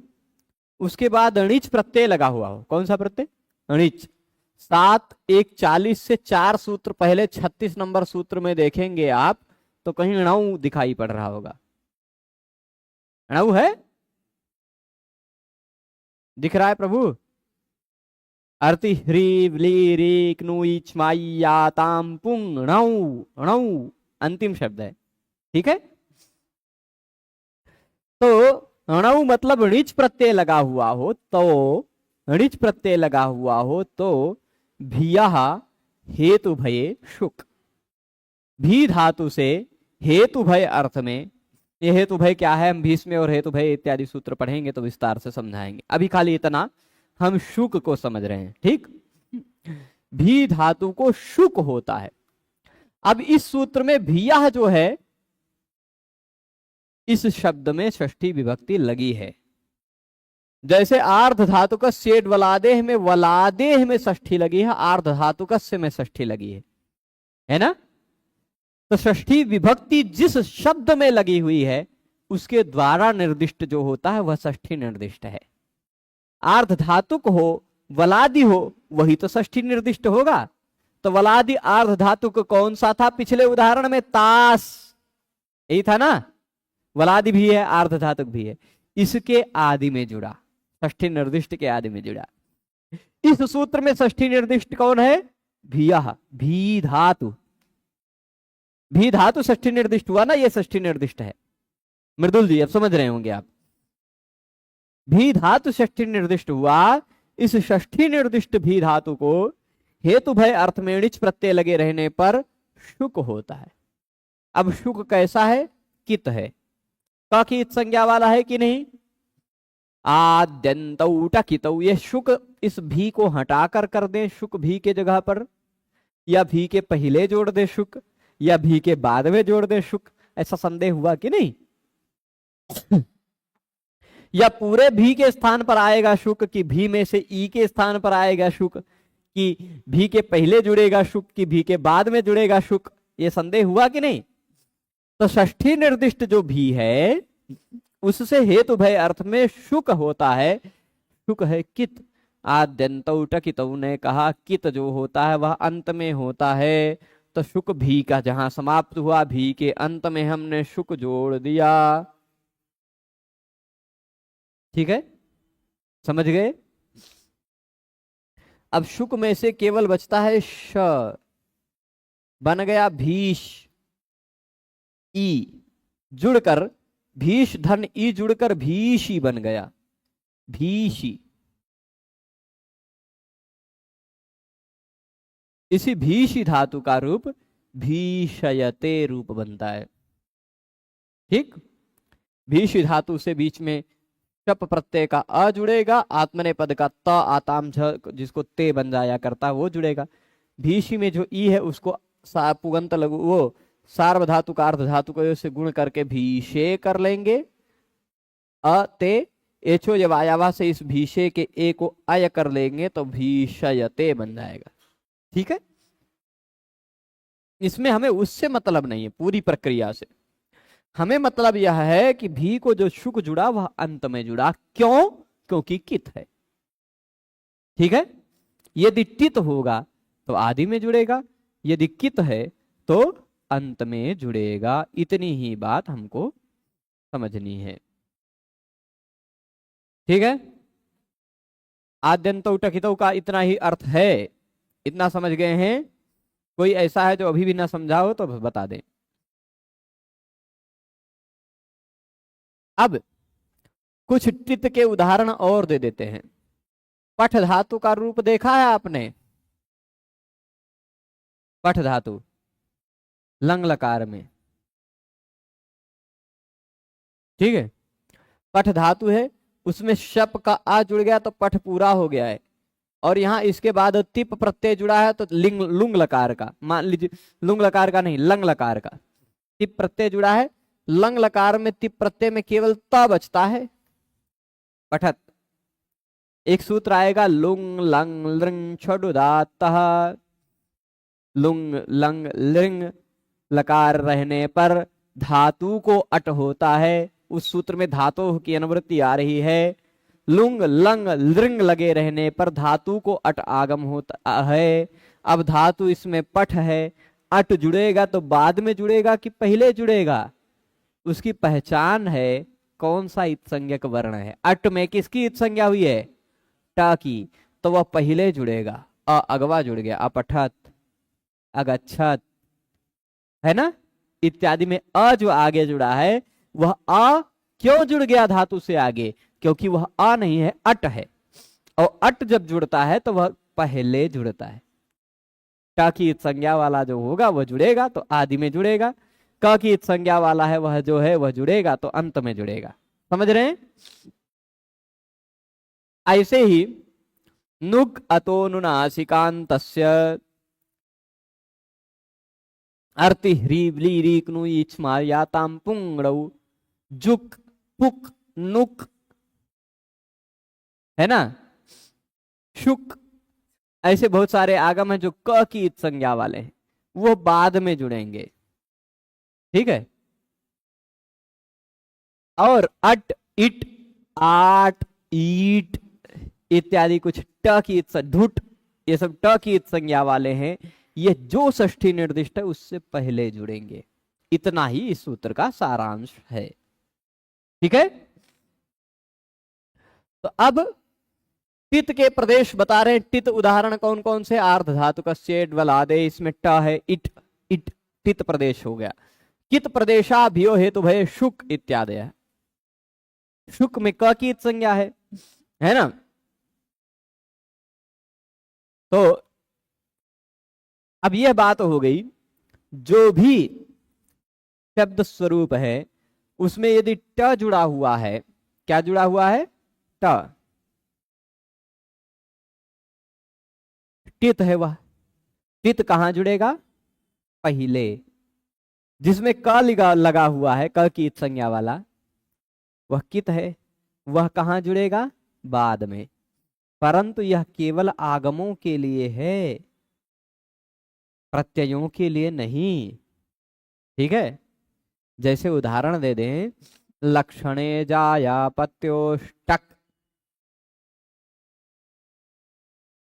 उसके बाद अणिच प्रत्यय लगा हुआ हो। कौन सा प्रत्यय? अणिच। 7 1 40 से 4 सूत्र पहले 36 नंबर सूत्र में देखेंगे आप तो कहीं णौ दिखाई पड़ रहा होगा। णौ है, दिख रहा है प्रभु? अर्ति ह्री व्ली री क्नु इच माई या ताम पुंग णौ, णौ अंतिम शब्द है, ठीक है। तो णौ मतलब णिच प्रत्यय लगा हुआ हो, तो णिच प्रत्यय लगा हुआ हो तो भियः हेतु भये शुक। भी धातु से हेतु भय अर्थ में, ये हेतु भय क्या है हम भीष्म और हेतु भय इत्यादि सूत्र पढ़ेंगे तो विस्तार से समझाएंगे, अभी खाली इतना हम शुक को समझ रहे हैं, ठीक। भी धातु को शुक होता है। अब इस सूत्र में भियः जो है इस शब्द में षष्ठी विभक्ति लगी है। जैसे आर्ध धातु का सेठ वलादेह में वलादेह में षष्ठी लगी है, आर्ध धातु का से में षष्ठी लगी है ना। तो षष्ठी विभक्ति जिस शब्द में लगी हुई है उसके द्वारा निर्दिष्ट जो होता है वह षष्ठी निर्दिष्ट है। आर्ध धातुक हो वलादि हो वही तो षष्ठी निर्दिष्ट होगा। तो वलादि आर्ध धातुक कौन सा था पिछले उदाहरण में? तास, यही था ना। वलादि भी है आर्ध धातुक भी है, इसके आदि में जुड़ा, षष्ठी निर्दिष्ट के आदि में जुड़ा। इस सूत्र में षष्ठी निर्दिष्ट कौन है? भियः, भी धातु। भी धातु षष्ठी निर्दिष्ट हुआ ना, ये षष्ठी निर्दिष्ट है। मृदुल जी अब समझ रहे होंगे आप। भी धातु षष्ठी निर्दिष्ट हुआ। इस षष्ठी निर्दिष्ट भी धातु को हेतु भय अर्थ में णिच प्रत्यय लगे रहने पर शुक होता है। अब शुक कैसा है? कित है। क की इत संज्ञा वाला है कि नहीं? आद्यन्तौ टकितौ, ये शुक इस भी को हटाकर कर दें शुक भी के जगह पर, या भी के पहले जोड़ दे शुक, या भी के बाद में जोड़ दे शुक, ऐसा संदेह हुआ कि नहीं? या पूरे भी के स्थान पर आएगा शुक, कि भी में से ई के स्थान पर आएगा शुक, कि भी के पहले जुड़ेगा शुक, कि भी के बाद में जुड़ेगा शुक, ये संदेह हुआ कि नहीं? तो षष्ठी निर्दिष्ट जो भी है उससे हेतु भय अर्थ में शुक होता है। शुक है कित। आद्यन्तौ टकितौ ने कहा कित जो होता है वह अंत में होता है। तो शुक भी का जहां समाप्त हुआ भी के अंत में हमने शुक जोड़ दिया। ठीक है, समझ गए? अब शुक में से केवल बचता है श, बन गया भीष। ई जुड़कर भीष धन ई जुड़कर भीषी बन गया, भीषी। इसी भीषी धातु का रूप भीषयते रूप बनता है। ठीक, भीषी धातु से बीच में शप प्रत्यय का अ जुड़ेगा, आत्मने पद का त आताम झ जिसको ते बन जाया करता वो जुड़ेगा। भीषी में जो ई है उसको पुगंत लघु वो सार्व धातु का अर्ध धातु को से गुण करके भीषे कर लेंगे। अ ते एचो जब आयावा से इस भीषे के ए को अय कर लेंगे तो भीषयते बन जाएगा। ठीक है, इसमें हमें उससे मतलब नहीं है, पूरी प्रक्रिया से हमें मतलब यह है कि भी को जो शुक जुड़ा वह अंत में जुड़ा। क्यों? क्योंकि कित है। ठीक है, यदि टित होगा तो आदि में जुड़ेगा, यदि कित है तो अंत में जुड़ेगा। इतनी ही बात हमको समझनी है। ठीक है, आद्यन्तौ टकितौ का इतना ही अर्थ है। इतना समझ गए हैं? कोई ऐसा है जो अभी भी ना समझा हो तो बता दें। अब कुछ टित के उदाहरण और दे देते हैं। पठ धातु का रूप देखा है आपने? पठ धातु लंग लकार में, ठीक है, पठ धातु है, उसमें शप का आ जुड़ गया तो पठ पूरा हो गया है। और यहां इसके बाद तिप प्रत्यय जुड़ा है तो लिंग लुंग लकार का, मान लीजिए लुंग लकार का नहीं लंग लकार का तिप प्रत्यय जुड़ा है। लंग लकार में तिप प्रत्यय में केवल त बचता है, पठत। एक सूत्र आएगा लुंग लंग लृंग छडुदातः। लुंग लंग लिंग लकार रहने पर धातु को अट होता है। उस सूत्र में धातु की अनुवृत्ति आ रही है लुंग लंग लृंग लगे रहने पर धातु को अट आगम होता है। अब धातु इसमें पठ है, अट जुड़ेगा तो बाद में जुड़ेगा कि पहले जुड़ेगा, उसकी पहचान है कौन सा इत्संज्ञक वर्ण है। अट में किसकी इत्संज्ञा हुई है, ट की, तो वह पहले जुड़ेगा। अगवा जुड़ गया, अपठत, अगच्छत, है ना, इत्यादि में अ जो आगे जुड़ा है वह अ क्यों जुड़ गया धातु से आगे, क्योंकि वह अ नहीं है, अट है, और अट जब जुड़ता है तो वह पहले जुड़ता है। ट की संज्ञा वाला जो होगा वह जुड़ेगा तो आदि में जुड़ेगा, क की संज्ञा वाला है वह जो है वह जुड़ेगा तो अंत में जुड़ेगा। समझ रहे हैं? ऐसे ही नुक अतोनुनासिकान्तस्य अर्ति ह्रीव ली रीक नु इच्मा याताम पुंगड़ौ जुक पुक नुक, है ना, शुक, ऐसे बहुत सारे आगम हैं जो क की संज्ञा वाले हैं, वो बाद में जुड़ेंगे। ठीक है। और अट, इट, आट, ईट इत्यादि कुछ ट की ढुट, ये सब ट की संज्ञा वाले हैं, ये जो षष्ठी निर्दिष्ट है उससे पहले जुड़ेंगे। इतना ही इस सूत्र का सारांश है। ठीक है। तो अब टित के प्रदेश बता रहे हैं। टित उदाहरण कौन कौन से, आर्ध धातु का सेड वलादे, इसमें ट है, इट, इट टित प्रदेश हो गया। कित प्रदेशाभियो हेतु भय शुक इत्यादि है। शुक में क की संज्ञा है ना। तो अब यह बात हो गई, जो भी शब्द स्वरूप है उसमें यदि ट जुड़ा हुआ है, क्या जुड़ा हुआ है, ट, टित है वह, टित कहां जुड़ेगा, पहले। जिसमें क लगा हुआ है, क की संज्ञा वाला, वह कित है, वह कहां जुड़ेगा, बाद में। परंतु यह केवल आगमों के लिए है, प्रत्ययों के लिए नहीं। ठीक है। जैसे उदाहरण दे दें, लक्षणे जाया पत्योष्टक,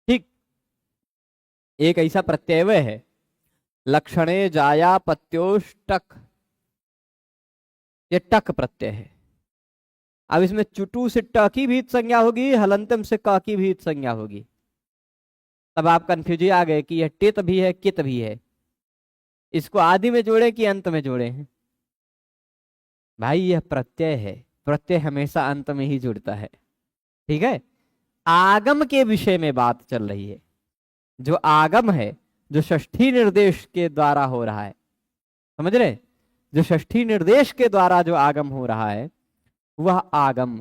ठीक, एक ऐसा प्रत्यय है, लक्षणे जाया पत्योष्टक, ये टक प्रत्यय है। अब इसमें चुटू से ट की भी संज्ञा होगी, हलंतम से क की भी संज्ञा होगी। तब आप कंफ्यूज आ गए कि यह टित भी है, कित भी है, इसको आदि में जोड़े कि अंत में जोड़े हैं। भाई यह प्रत्यय है, प्रत्यय हमेशा अंत में ही जुड़ता है। ठीक है। आगम के विषय में बात चल रही है। जो आगम है, जो षष्ठी निर्देश के द्वारा हो रहा है, समझ रहे, जो षष्ठी निर्देश के द्वारा जो आगम हो रहा है, वह आगम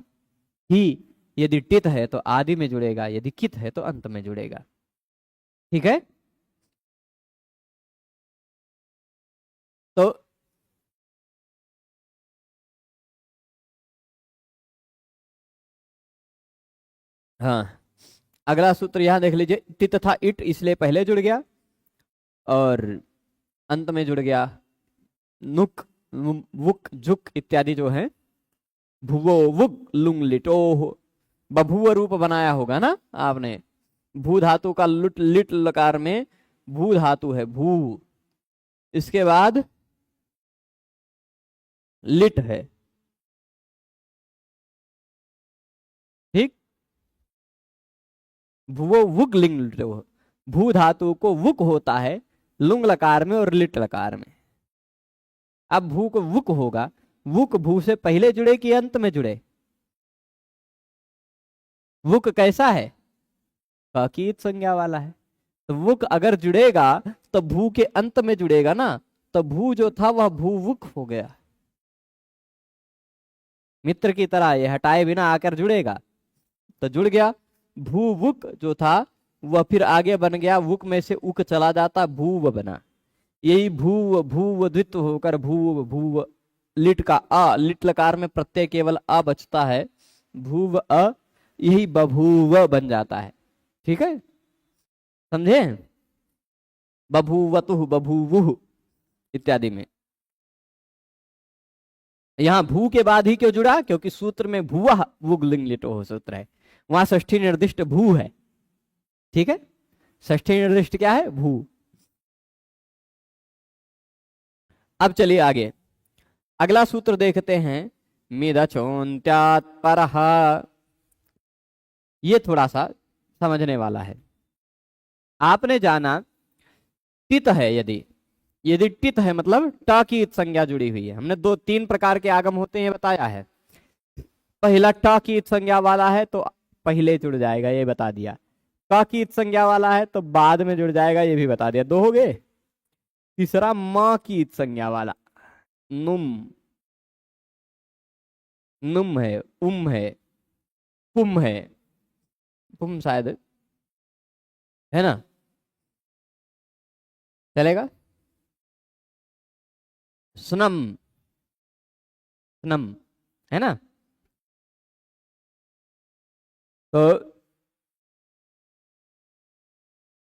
ही यदि टित है तो आदि में जुड़ेगा, यदि कित है तो अंत में जुड़ेगा। ठीक है। तो हाँ, अगला सूत्र यहां देख लीजिए, टित था इट इसलिए पहले जुड़ गया और अंत में जुड़ गया नुक, वुक, जुक इत्यादि जो है, भुवो वुक लुंग लिटो, बभुव रूप बनाया होगा ना आपने। भू धातु का लुट लिट लकार में भू धातु है, भू, इसके बाद लिट है। ठीक, भुवो वुक लिंग लिटो, भू धातु को वुक होता है लुंग लकार में और लिट लकार में। अब भू को वुक होगा, वुक भू से पहले जुड़े कि अंत में जुड़े, वुक कैसा है, कीट संज्ञा वाला है, तो वुक अगर जुड़ेगा तो भू के अंत में जुड़ेगा ना, तो भू जो था वह भूवुक हो गया। मित्र की तरह ये हटाए बिना आकर जुड़ेगा तो जुड़ गया। भूवुक जो था वह फिर आगे बन गया, वुक में से उक चला जाता, भूव बना। यही भूव भूव द्वित्व होकर भूव भूव, लिट का अ, लिट लकार में प्रत्यय केवल अ बचता है, भूव अ, यही बभूव बन जाता है। ठीक है, समझे, बभूवतु बभूवुः इत्यादि में। यहां भू के बाद ही क्यों जुड़ा, क्योंकि सूत्र में भुवः वुगलिंग लिटो सूत्र है, वहां षष्ठी निर्दिष्ट भू है। ठीक है, षष्ठी निर्दिष्ट क्या है, भू। अब चलिए आगे, अगला सूत्र देखते हैं, मिदचोन्त्यात् परः। ये थोड़ा सा समझने वाला है। आपने जाना टित है, यदि यदि टित है मतलब ट की इत संज्ञा जुड़ी हुई है। हमने दो तीन प्रकार के आगम होते हैं बताया है। पहला ट की इत संज्ञा वाला है तो पहले जुड़ जाएगा, ये बता दिया। क की इत संज्ञा वाला है तो बाद में जुड़ जाएगा, ये भी बता दिया, दो हो गए। तीसरा म की इत संज्ञा वाला, नुम, नुम है, उम है, पुम है, पुम शायद है ना, चलेगा। स्नम, स्नम है ना। तो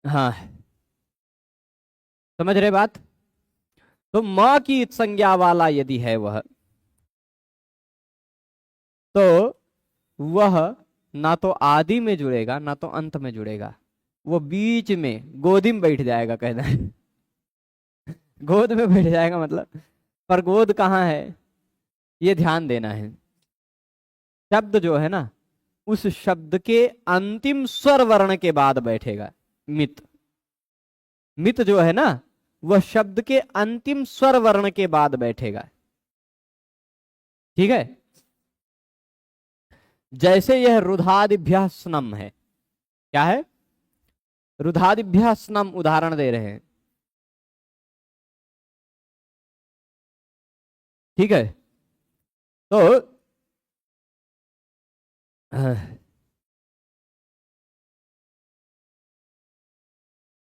हाँ, समझ रहे बात। तो म की इत संज्ञा वाला यदि है वह, तो वह ना तो आदि में जुड़ेगा ना तो अंत में जुड़ेगा, वो बीच में गोदी में बैठ जाएगा, कहना है गोद में बैठ जाएगा मतलब, पर गोद कहाँ है ये ध्यान देना है। शब्द जो है ना, उस शब्द के अंतिम स्वर वर्ण के बाद बैठेगा। मित, मित जो है ना, वह शब्द के अंतिम स्वर वर्ण के बाद बैठेगा। ठीक है, जैसे यह रुधादिभ्यः स्नम है, क्या है, रुधादिभ्यः स्नम, उदाहरण दे रहे हैं। ठीक है, तो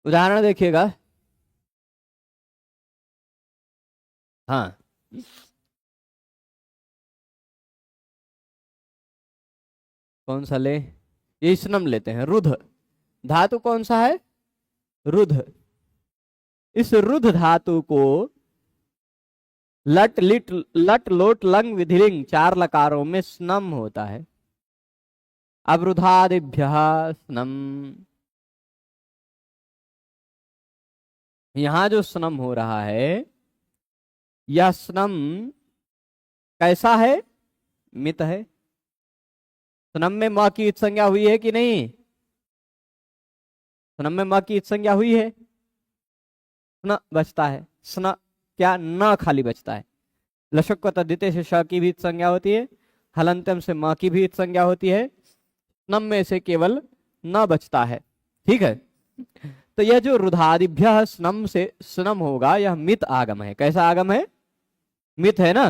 उदाहरण देखिएगा। हाँ, कौन सा ले, ये स्नम लेते हैं। रुध धातु कौन सा है, रुध। इस रुध धातु को लट लिट लट लोट लंग विधिलिंग चार लकारों में स्नम होता है। अब रुधादिभ्यः स्नम, यहां जो स्नम हो रहा है, यह स्नम कैसा है, मित है। स्नम में म की इत संज्ञा हुई है कि नहीं, स्नम में म की इत संज्ञा हुई है, स्न बचता है, स्न क्या, न खाली बचता है। लशक को तद्धिते से श की भी इत संज्ञा होती है, हलंतम से म की भी इत संज्ञा होती है, स्नम में से केवल न बचता है। ठीक है, तो यह जो रुधादिभ्यः स्नम से स्नम होगा, यह मित आगम है। कैसा आगम है, मित है ना।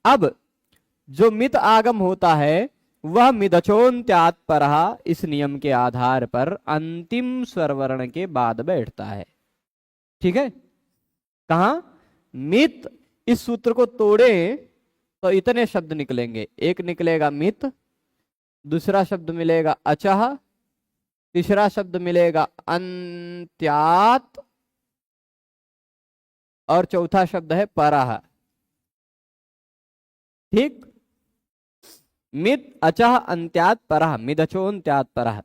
अब जो मित आगम होता है वह मिदचोन्त्यात् परः, इस नियम के आधार पर अंतिम स्वरवर्ण के बाद बैठता है। ठीक है, कहा मित, इस सूत्र को तोड़े तो इतने शब्द निकलेंगे। एक निकलेगा मित, दूसरा शब्द मिलेगा अचः, तीसरा शब्द मिलेगा अन्त्यात्, और चौथा शब्द है परः। ठीक, मित अचः अन्त्यात् परः, मिदचोन्त्यात् परः।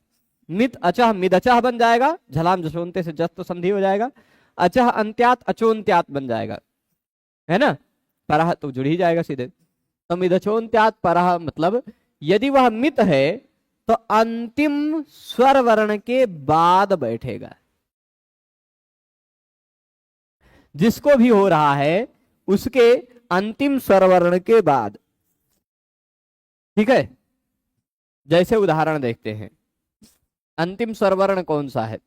मित अचः मिदचः बन जाएगा, झलाम जशोन्ते से जस्त संधि हो जाएगा। अचः अन्त्यात् अचोन्त्यात् बन जाएगा, है ना। परः तो जुड़ ही जाएगा सीधे। तो मिदचोन्त्यात् परः मतलब यदि वह मित है तो अंतिम स्वर वर्ण के बाद बैठेगा। जिसको भी हो रहा है उसके अंतिम स्वर वर्ण के बाद। ठीक है, जैसे उदाहरण देखते हैं, अंतिम स्वर वर्ण कौन सा है,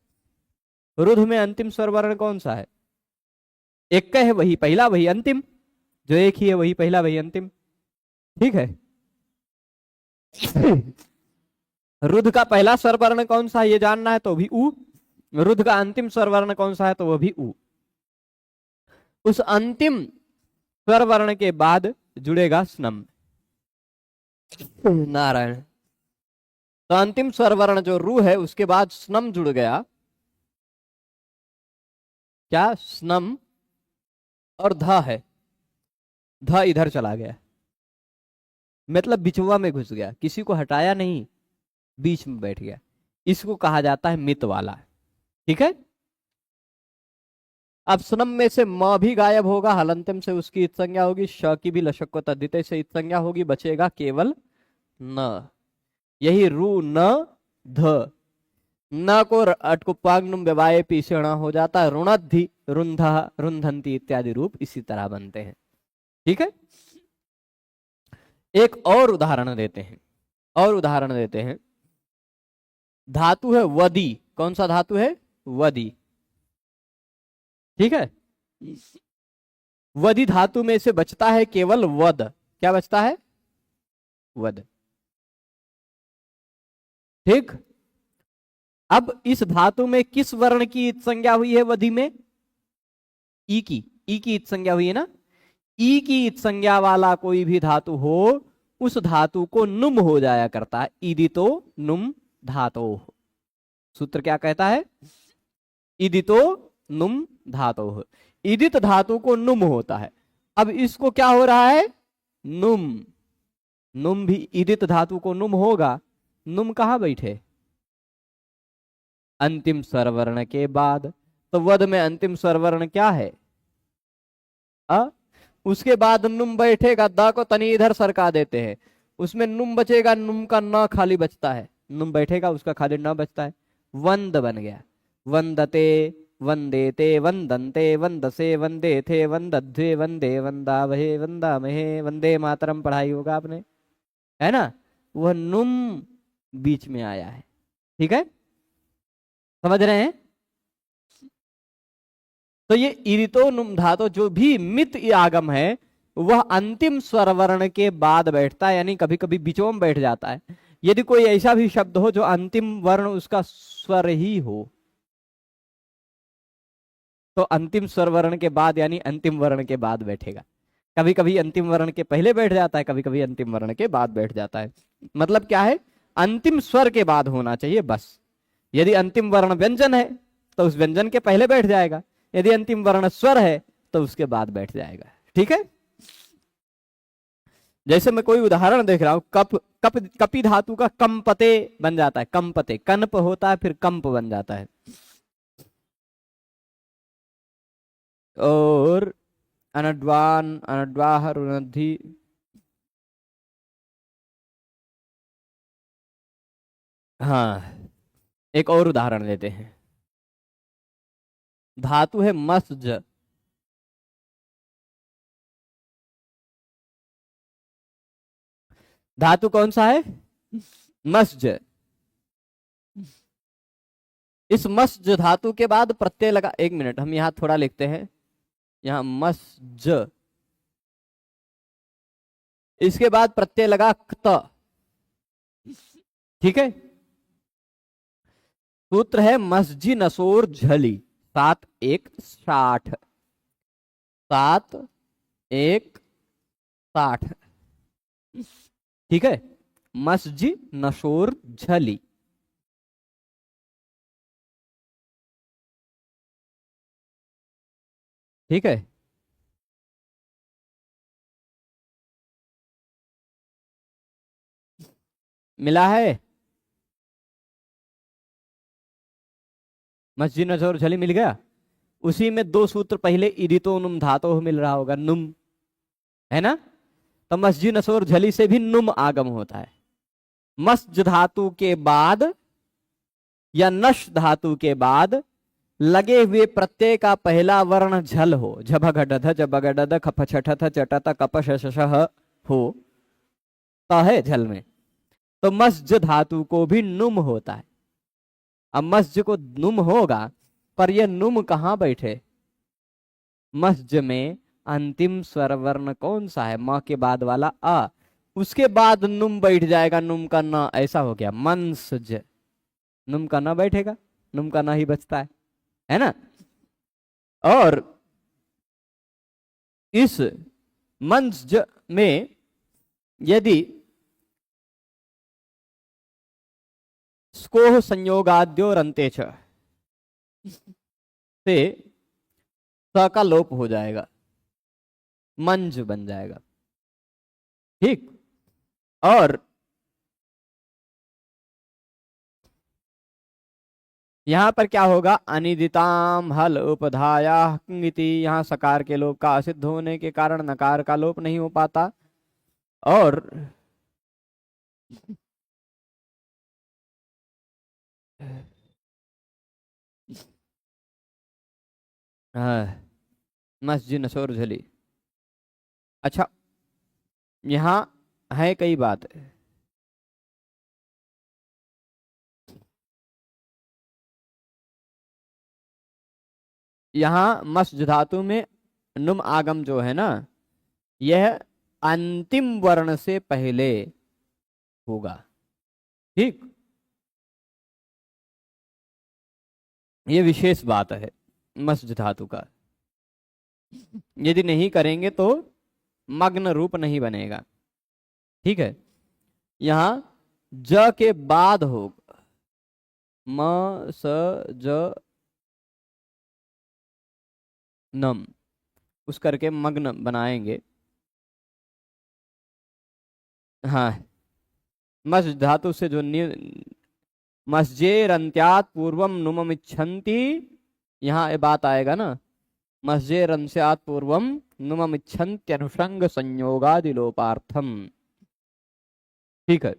रुध में अंतिम स्वर वर्ण कौन सा है, एक का है वही पहला वही अंतिम, जो एक ही है वही पहला वही अंतिम। ठीक है, रुध का पहला स्वर वर्ण कौन सा है ये जानना है तो भी उ, रुध का अंतिम स्वर वर्ण कौन सा है तो वह भी उ। उस अंतिम स्वर वर्ण के बाद जुड़ेगा स्नम। नारायण, तो अंतिम स्वर वर्ण जो रू है उसके बाद स्नम जुड़ गया, क्या, स्नम, और ध है, ध इधर चला गया। मतलब बिचवा में घुस गया, किसी को हटाया नहीं, बीच में बैठ गया, इसको कहा जाता है मित वाला। ठीक है। अब सुनम में से म भी गायब होगा, हलंतम से उसकी इत संज्ञा होगी, श की भी लशक को तद्धित से इत संज्ञा होगी, बचेगा केवल न। यही रू न ध, न को अटकुपांगनुम व्यवाय पीछेणा हो जाता है, रुणद्धि रुंधा रुंधंती इत्यादि रूप इसी तरह बनते हैं। ठीक है। एक और उदाहरण देते हैं, और उदाहरण देते हैं। धातु है वदी, कौन सा धातु है? वदी। ठीक है। वदी धातु में से बचता है केवल वद। क्या बचता है? वद। ठीक। अब इस धातु में किस वर्ण की इत संज्ञा हुई है? वदी में ई की, ई की इत संज्ञा हुई है ना। ई की इत संज्ञा वाला कोई भी धातु हो, उस धातु को नुम हो जाया करता है। ईदितो नुम धातो। सूत्र क्या कहता है? ईदितो नुम धातो। ईदित धातु को नुम होता है। अब इसको क्या हो रहा है? नुम। नुम भी ईदित धातु को नुम होगा। नुम कहां बैठे? अंतिम स्वरवर्ण के बाद। तो वद में अंतिम स्वरवर्ण क्या है? अ। उसके बाद नुम बैठेगा, द को तनी इधर सरका देते हैं, उसमें नुम बचेगा, नुम का न खाली बचता है, नुम बैठेगा उसका खाली न बचता है, वंद बन गया। वंदते वंदेते वंदन्ते वंदसे वंदे थे वंदध्वे वंदे वंदावहे वंदामहे। वंदे मातरम पढ़ाई होगा आपने, है ना। वह नुम बीच में आया है। ठीक है, समझ रहे हैं। तो ये ईरितो नुम धातु जो भी मित आगम है, वह अंतिम स्वर वर्ण के बाद बैठता है, यानी कभी कभी बीचों में बैठ जाता है। यदि कोई ऐसा भी शब्द हो जो अंतिम वर्ण उसका स्वर ही हो, तो अंतिम स्वर वर्ण के बाद यानी अंतिम वर्ण के बाद बैठेगा। कभी कभी अंतिम वर्ण के पहले बैठ जाता है, कभी कभी अंतिम वर्ण के बाद बैठ जाता है। मतलब क्या है? अंतिम स्वर के बाद होना चाहिए बस। यदि अंतिम वर्ण व्यंजन है तो उस व्यंजन के पहले बैठ जाएगा, यदि अंतिम वर्ण स्वर है तो उसके बाद बैठ जाएगा। ठीक है। जैसे मैं कोई उदाहरण देख रहा हूं, कप कप कपी धातु का कंपते बन जाता है, कंपते, कनप होता है फिर कंप बन जाता है। और अनड्वान अनड्वाह रुनद्धि, हाँ एक और उदाहरण लेते हैं। धातु है मस्ज, धातु कौन सा है? मस्ज। इस मस्ज धातु के बाद प्रत्यय लगा, एक मिनट हम यहां थोड़ा लिखते हैं, यहां मस्ज, इसके बाद प्रत्यय लगा क्त। ठीक है। सूत्र है मस्जी नसोर झली, 7 1 60, 7 1 60। ठीक है। मस्जी नशोर झली। ठीक है। मिला है? मस्जिद नजर झली मिल गया। उसी में दो सूत्र पहले इदितो नुम धातो मिल रहा होगा, नुम, है ना। तो मस्जिद नसोर झली से भी नुम आगम होता है। मस्ज धातु के बाद या नश धातु के बाद लगे हुए प्रत्यय का पहला वर्ण झल हो, झभगढ़ जबगढ़ खप छठ चटत कप शश हो, तो है झल में, तो मस्ज धातु को भी नुम होता है। अब मस्ज को नुम होगा, पर यह नुम कहां बैठे? मस्ज में अंतिम स्वर वर्ण कौन सा है? म के बाद वाला अ, उसके बाद नुम बैठ जाएगा, नुम का न, ऐसा हो गया मंसज। नुम का न बैठेगा, नुम का न ही बचता है ना। और इस मंसज में यदि स्कोह संयोगाद्यो रंते छ से स का लोप हो जाएगा, मंज बन जाएगा। ठीक। और यहां पर क्या होगा, अनिदिताम हल उपधाया इति, यहां सकार के लोप का असिद्ध होने के कारण नकार का लोप नहीं हो पाता। और मस्जिद नशोर झली। अच्छा, यहाँ है कई बात। यहाँ मस्ज धातु में नुम आगम जो है ना, यह अंतिम वर्ण से पहले होगा। ठीक, ये विशेष बात है मस्ज धातु का। यदि नहीं करेंगे तो मग्न रूप नहीं बनेगा। ठीक है, यहां ज के बाद होगा म स ज नम, उस करके मग्न बनाएंगे। हाँ, मस धातु से जो मस्जेरंत्यात पूर्वम नुममिच्छन्ति, यहाँ ये बात आएगा ना, मस्जेरंस्यात पूर्वम नुममिच्छन्त्यनुषंग संयोगादिलोपार्थम। ठीक है,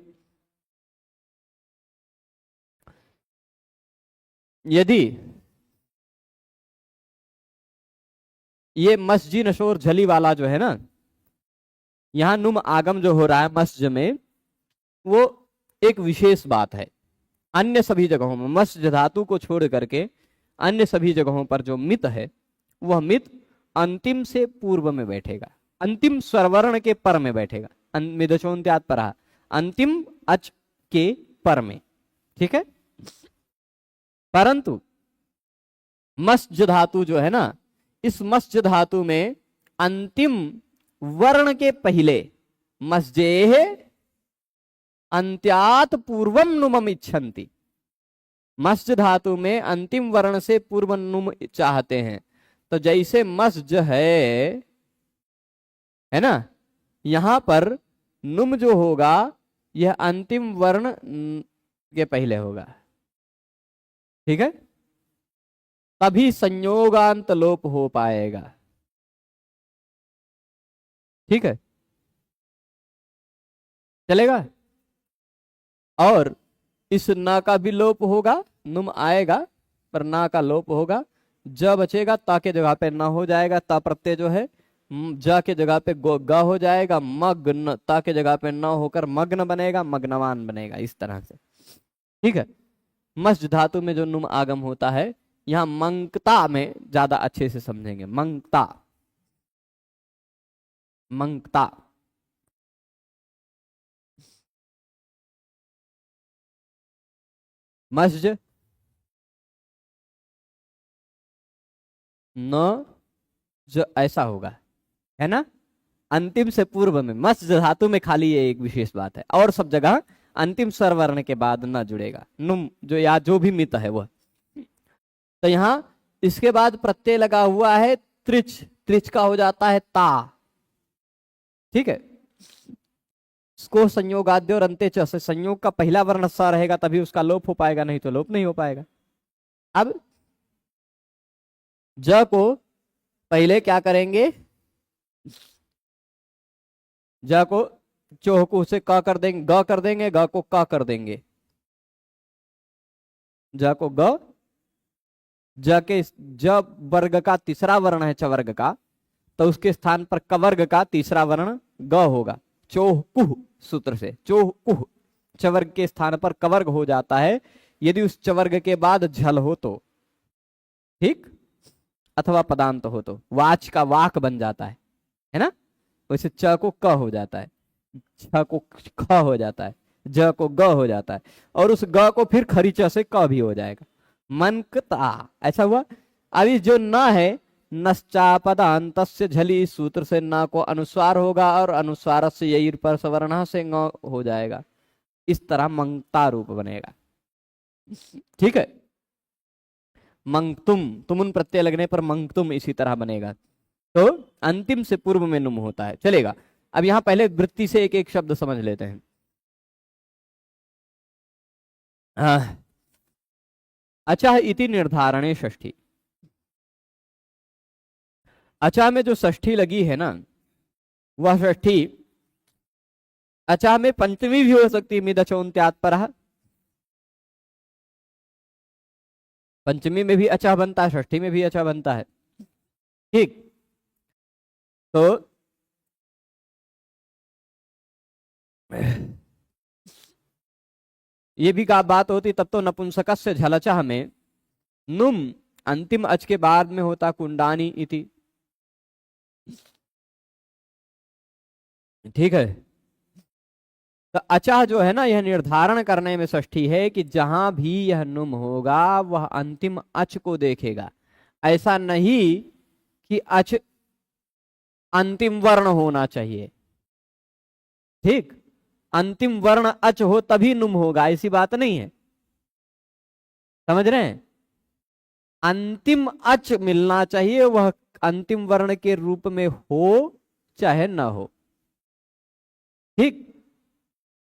यदि ये मस्जी नशोर झली वाला जो है ना, यहाँ नुम आगम जो हो रहा है मस्ज में, वो एक विशेष बात है। अन्य सभी जगहों में मस्ज धातु को छोड़ करके अन्य सभी जगहों पर जो मित है, वह मित अंतिम से पूर्व में बैठेगा, अंतिम स्वरवर्ण के पर में बैठेगा। मिदचोन्त्यात पर, अंतिम अच के पर में। ठीक है, परंतु मस्ज धातु जो है ना, इस मस्ज धातु में अंतिम वर्ण के पहले मस्जेह अंत्यात पूर्वम नुमम इच्छन्ति, मस्ज धातु में अंतिम वर्ण से पूर्व नुम चाहते हैं। तो जैसे मस्ज है ना, यहां पर नुम जो होगा यह अंतिम वर्ण के पहले होगा। ठीक है, तभी संयोगांत लोप हो पाएगा। ठीक है, चलेगा। और इस ना का भी लोप होगा, नुम आएगा पर ना का लोप होगा। ज बचेगा, ता के जगह पे ना हो जाएगा, ता प्रत्यय जो है ज के जगह पे ग हो जाएगा, मग्न ता के जगह पे न होकर मग्न बनेगा, मग्नवान बनेगा, इस तरह से। ठीक है, मस्ज धातु में जो नुम आगम होता है, यहां मंकता में ज्यादा अच्छे से समझेंगे। मंकता, मंकता, मस्ज न जो ऐसा होगा, है ना, अंतिम से पूर्व में। मस्ज धातु में खाली ये एक विशेष बात है, और सब जगह अंतिम स्वरवर्ण के बाद न जुड़ेगा नुम, जो या जो भी मित है वह। तो यहां इसके बाद प्रत्यय लगा हुआ है त्रिच, त्रिच का हो जाता है ता। ठीक है, इसको संयोगाद्य और अंत्य से संयोग का पहला वर्ण स रहेगा, तभी उसका लोप हो पाएगा, नहीं तो लोप नहीं हो पाएगा। अब ज को पहले क्या करेंगे, ज को चोहकू से क कर देंगे, ग कर देंगे, ग को क कर देंगे, ज को ग, ज के ज वर्ग का तीसरा वर्ण है च वर्ग का, तो उसके स्थान पर क वर्ग का तीसरा वर्ण ग होगा। चोह कुह सूत्र से चोह कुह च वर्ग के स्थान पर क वर्ग हो जाता है, यदि उस च वर्ग के बाद झल हो तो। ठीक, अथवा पदांत हो तो वाच का वाक बन जाता है ना। वैसे च को क हो जाता है, छ को ख हो जाता है, ज को ग हो जाता है, और उस ग को फिर खरी च से क भी हो जाएगा। मनकता, ऐसा हुआ। अभी जो न है, नश्चापदांतस्य झली सूत्र से न को अनुस्वार होगा, और अनुस्वार से यही पर सवर्ण से ङ हो जाएगा। इस तरह मंगता रूप बनेगा। ठीक है, मंगतुम, तुमुन प्रत्यय लगने पर मंगतुम इसी तरह बनेगा। तो अंतिम से पूर्व में नुम होता है, चलेगा। अब यहां पहले वृत्ति से एक एक शब्द समझ लेते हैं। अचः इति निर्धारणे षष्ठी। अचः में जो षष्ठी लगी है ना, वह षष्ठी अचः में पंचमी भी हो सकती है। मिदचोन्त्यात् परः, पंचमी में भी अचः बनता है, षष्ठी में भी अचः बनता है। ठीक, तो ये भी का बात होती तब तो नपुंसकस्य झलचः में नुम अंतिम अच के बाद में होता कुंडानी इति। ठीक है, तो अचः जो है ना, यह निर्धारण करने में षष्ठी है कि जहां भी यह नुम होगा वह अंतिम अच को देखेगा। ऐसा नहीं कि अच अंतिम वर्ण होना चाहिए। ठीक, अंतिम वर्ण अच हो तभी नुम होगा, ऐसी बात नहीं है। समझ रहे हैं? अंतिम अच मिलना चाहिए, वह अंतिम वर्ण के रूप में हो चाहे ना हो। ठीक,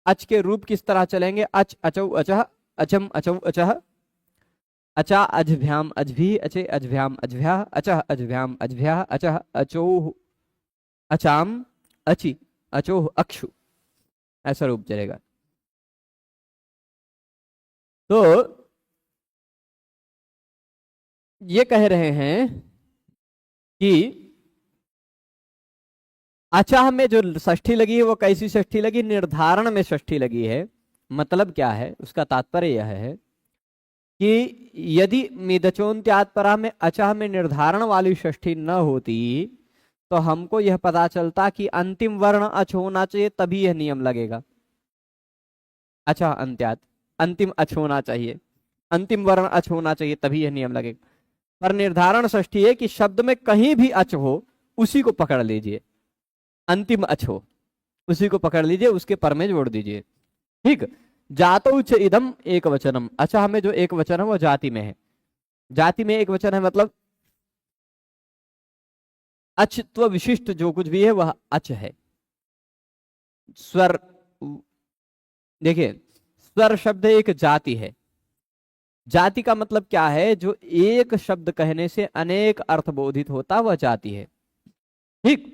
अच के रूप किस तरह चलेंगे? अच अचौ अचः, अचम अचौ अचः, अचा अजभ्याम अजभी, अचे अजभ्याम अजभ्या, अचः अजभ्याम अजभ्या, अचः अचोह अचाम अचि, अचोह अक्षु, ऐसा रूप चलेगा। तो ये कह रहे हैं कि अचः में जो षष्ठी लगी है वो कैसी षष्ठी लगी? निर्धारण में षष्ठी लगी है। मतलब क्या है? उसका तात्पर्य यह है कि यदि मिदचोन्त्यात् परा में अचः में निर्धारण वाली षष्ठी न होती तो हमको यह पता चलता कि अंतिम वर्ण अच होना चाहिए, तभी यह नियम लगेगा। अचः अंत्यात्, अंतिम अच होना चाहिए, अंतिम वर्ण अच होना चाहिए, तभी यह नियम लगेगा। पर निर्धारण षष्ठी है कि शब्द में कहीं भी अच हो उसी को पकड़ लीजिए, अंतिम अच हो उसी को पकड़ लीजिए, उसके पर में जोड़ दीजिए। ठीक, जातौ च इदम एक वचनम, अचः में जो एक वचन है वो जाति में है। जाति में एक वचन है मतलब अचत्व विशिष्ट जो कुछ भी है वह अच है। स्वर, देखिए स्वर शब्द एक जाति है। जाति का मतलब क्या है? जो एक शब्द कहने से अनेक अर्थ बोधित होता वह जाति है। ठीक,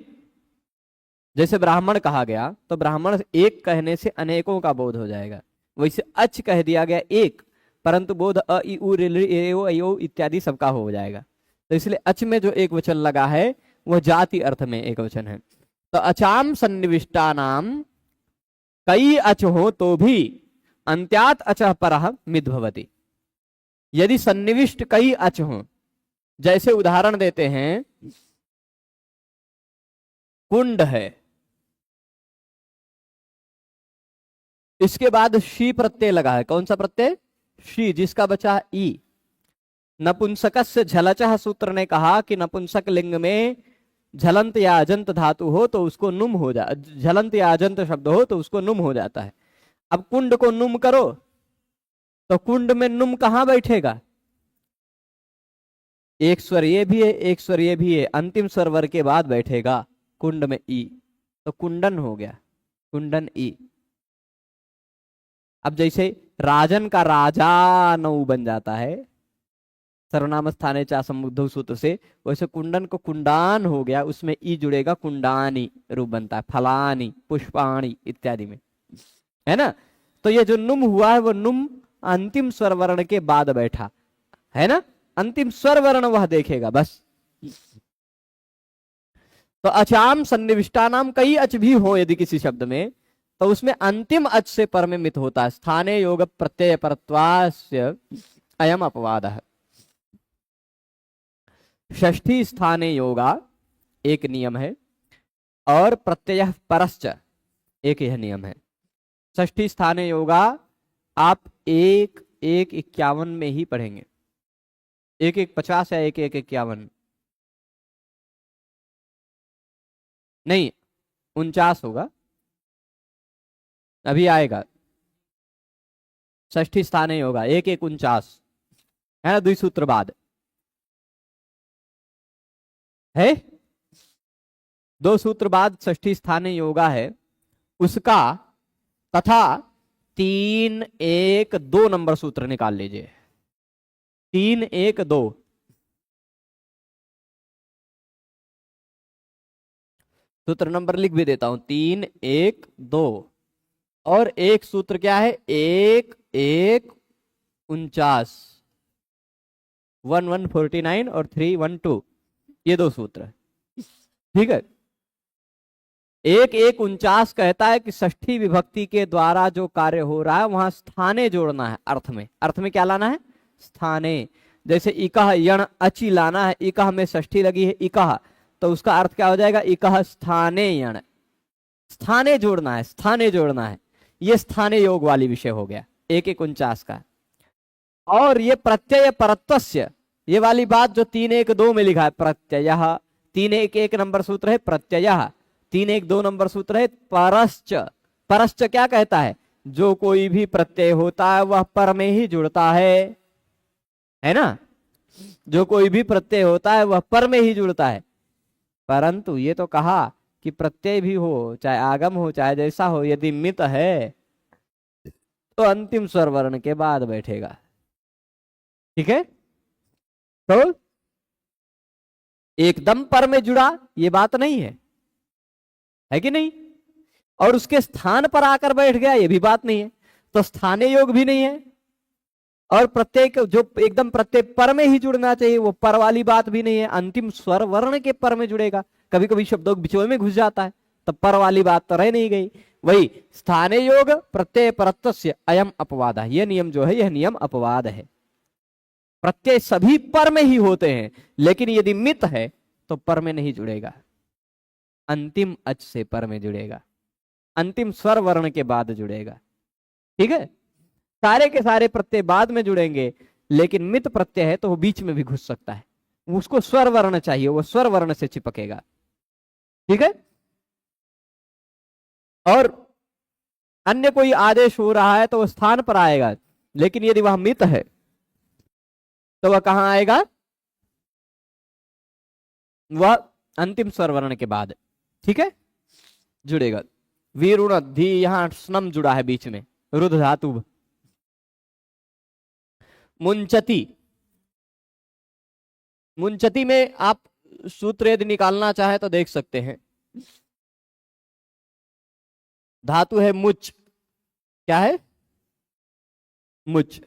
जैसे ब्राह्मण कहा गया तो ब्राह्मण एक कहने से अनेकों का बोध हो जाएगा। वैसे अच कह दिया गया एक, परंतु बोध अ इ उ ऋ ए ओ इत्यादि सबका हो जाएगा। तो इसलिए अच में जो एक वचन लगा है वह जाति अर्थ में एक वचन है। तो अचाम सन्निविष्टा नाम, कई अच हो तो भी अंत्यात अचः परः मिद भवति। यदि सन्निविष्ट कई अच हो, जैसे उदाहरण देते हैं कुंड है, इसके बाद शी प्रत्यय लगा है। कौन सा प्रत्यय? शी, जिसका बचा ई। नपुंसकस्य झलचः सूत्र ने कहा कि नपुंसक लिंग में झलंत या अजंत धातु हो तो उसको नुम हो जा, झलंत या अजंत शब्द हो तो उसको नुम हो जाता है। अब कुंड को नुम करो तो कुंड में नुम कहां बैठेगा? एक स्वर ये भी है, एक स्वर ये भी है, अंतिम स्वर वर के बाद बैठेगा कुंड में ई, तो कुंडन हो गया, कुंडन ई। अब जैसे राजन का राजा नौ बन जाता है सर्वनाम स्थाने चा समुद्धव सूत्र से, वैसे कुंडन को कुंडान हो गया, उसमें ई जुड़ेगा, कुंडानी रूप बनता है, फलानी पुष्पाणी इत्यादि में, है ना। तो ये जो नुम हुआ है वो नुम अंतिम स्वर वर्ण के बाद बैठा है ना, अंतिम स्वर वर्ण वह देखेगा बस। तो अचाम सन्निविष्टा नाम, कई अच भी हो यदि किसी शब्द में तो उसमें अंतिम अच से पर में मित होता है। स्थाने योग प्रत्यय परत्वास्य अयम अपवाद है। षष्ठी स्थाने योगा एक नियम है और प्रत्यय परश्च एक यह नियम है। षष्ठी स्थाने योगा आप 1:1:51 में ही पढ़ेंगे, 1:1:50 या 1:1:51 नहीं, 49 होगा, अभी आएगा। षष्ठी स्थाने योगा 1:1:49 है ना, द्विसूत्र बाद है, 2 सूत्र बाद षष्ठी स्थाने योगा है उसका, तथा 3 1 2 नंबर सूत्र निकाल लीजिए। 3 1 2 सूत्र नंबर लिख भी देता हूं, 3 1 2। और एक सूत्र क्या है, 1 1 49, 1 1 49 और 3 1 2, ये दो सूत्र। ठीक है। 1 1 49 कहता है कि षष्ठी विभक्ति के द्वारा जो कार्य हो रहा है वहां स्थाने जोड़ना है, अर्थ में। अर्थ में क्या लाना है, स्थाने। जैसे इकह यण अचि लाना है, इकह में षष्ठी लगी है इकह, तो उसका अर्थ क्या हो जाएगा, इकह स्थाने यण। स्थाने जोड़ना है, स्थाने जोड़ना है। ये स्थाने योग वाली विषय हो गया 1 1 49 का। और ये प्रत्यय परत्वस्य, ये वाली बात जो 3 1 2 में लिखा है, प्रत्यय 3 1 1 नंबर सूत्र है प्रत्यय, 3 1 2 नंबर सूत्र है परश्च। परश्च क्या कहता है, जो कोई भी प्रत्यय होता है वह पर में ही जुड़ता है ना। जो कोई भी प्रत्यय होता है वह पर में ही जुड़ता है। परंतु ये तो कहा कि प्रत्यय भी हो, चाहे आगम हो, चाहे जैसा हो, यदि मित है तो अंतिम स्वर वर्ण के बाद बैठेगा। ठीक है। तो एकदम पर में जुड़ा ये बात नहीं है कि नहीं, और उसके स्थान पर आकर बैठ गया ये भी बात नहीं है, तो स्थानीय योग भी नहीं है। और प्रत्येक जो एकदम प्रत्येक पर में ही जुड़ना चाहिए वो पर वाली बात भी नहीं है, अंतिम स्वर वर्ण के पर में जुड़ेगा। कभी कभी शब्दों के बिचौले में घुस जाता है, तब पर वाली बात तो रह नहीं गई। वही स्थानीय योग प्रत्यय परत्वस्य अयम अपवाद है, यह नियम जो है यह नियम अपवाद है। प्रत्यय सभी पर में ही होते हैं, लेकिन यदि मित है तो पर में नहीं जुड़ेगा, अंतिम अच से पर में जुड़ेगा, अंतिम स्वर वर्ण के बाद जुड़ेगा। ठीक है। सारे के सारे प्रत्यय बाद में जुड़ेंगे, लेकिन मित प्रत्यय है तो वो बीच में भी घुस सकता है, उसको स्वर वर्ण चाहिए, वो स्वर वर्ण से चिपकेगा। ठीक है। और अन्य कोई आदेश हो रहा है तो वो स्थान पर आएगा, लेकिन यदि वह मित है तो वह कहां आएगा, वह अंतिम स्वर वर्ण के बाद। ठीक है, जुड़ेगा। वीरुण धी, यहां स्नम जुड़ा है बीच में, रुद्ध धातु। मुंचती, मुंचती में आप सूत्र यदि निकालना चाहे तो देख सकते हैं। धातु है मुच, क्या है, मुच,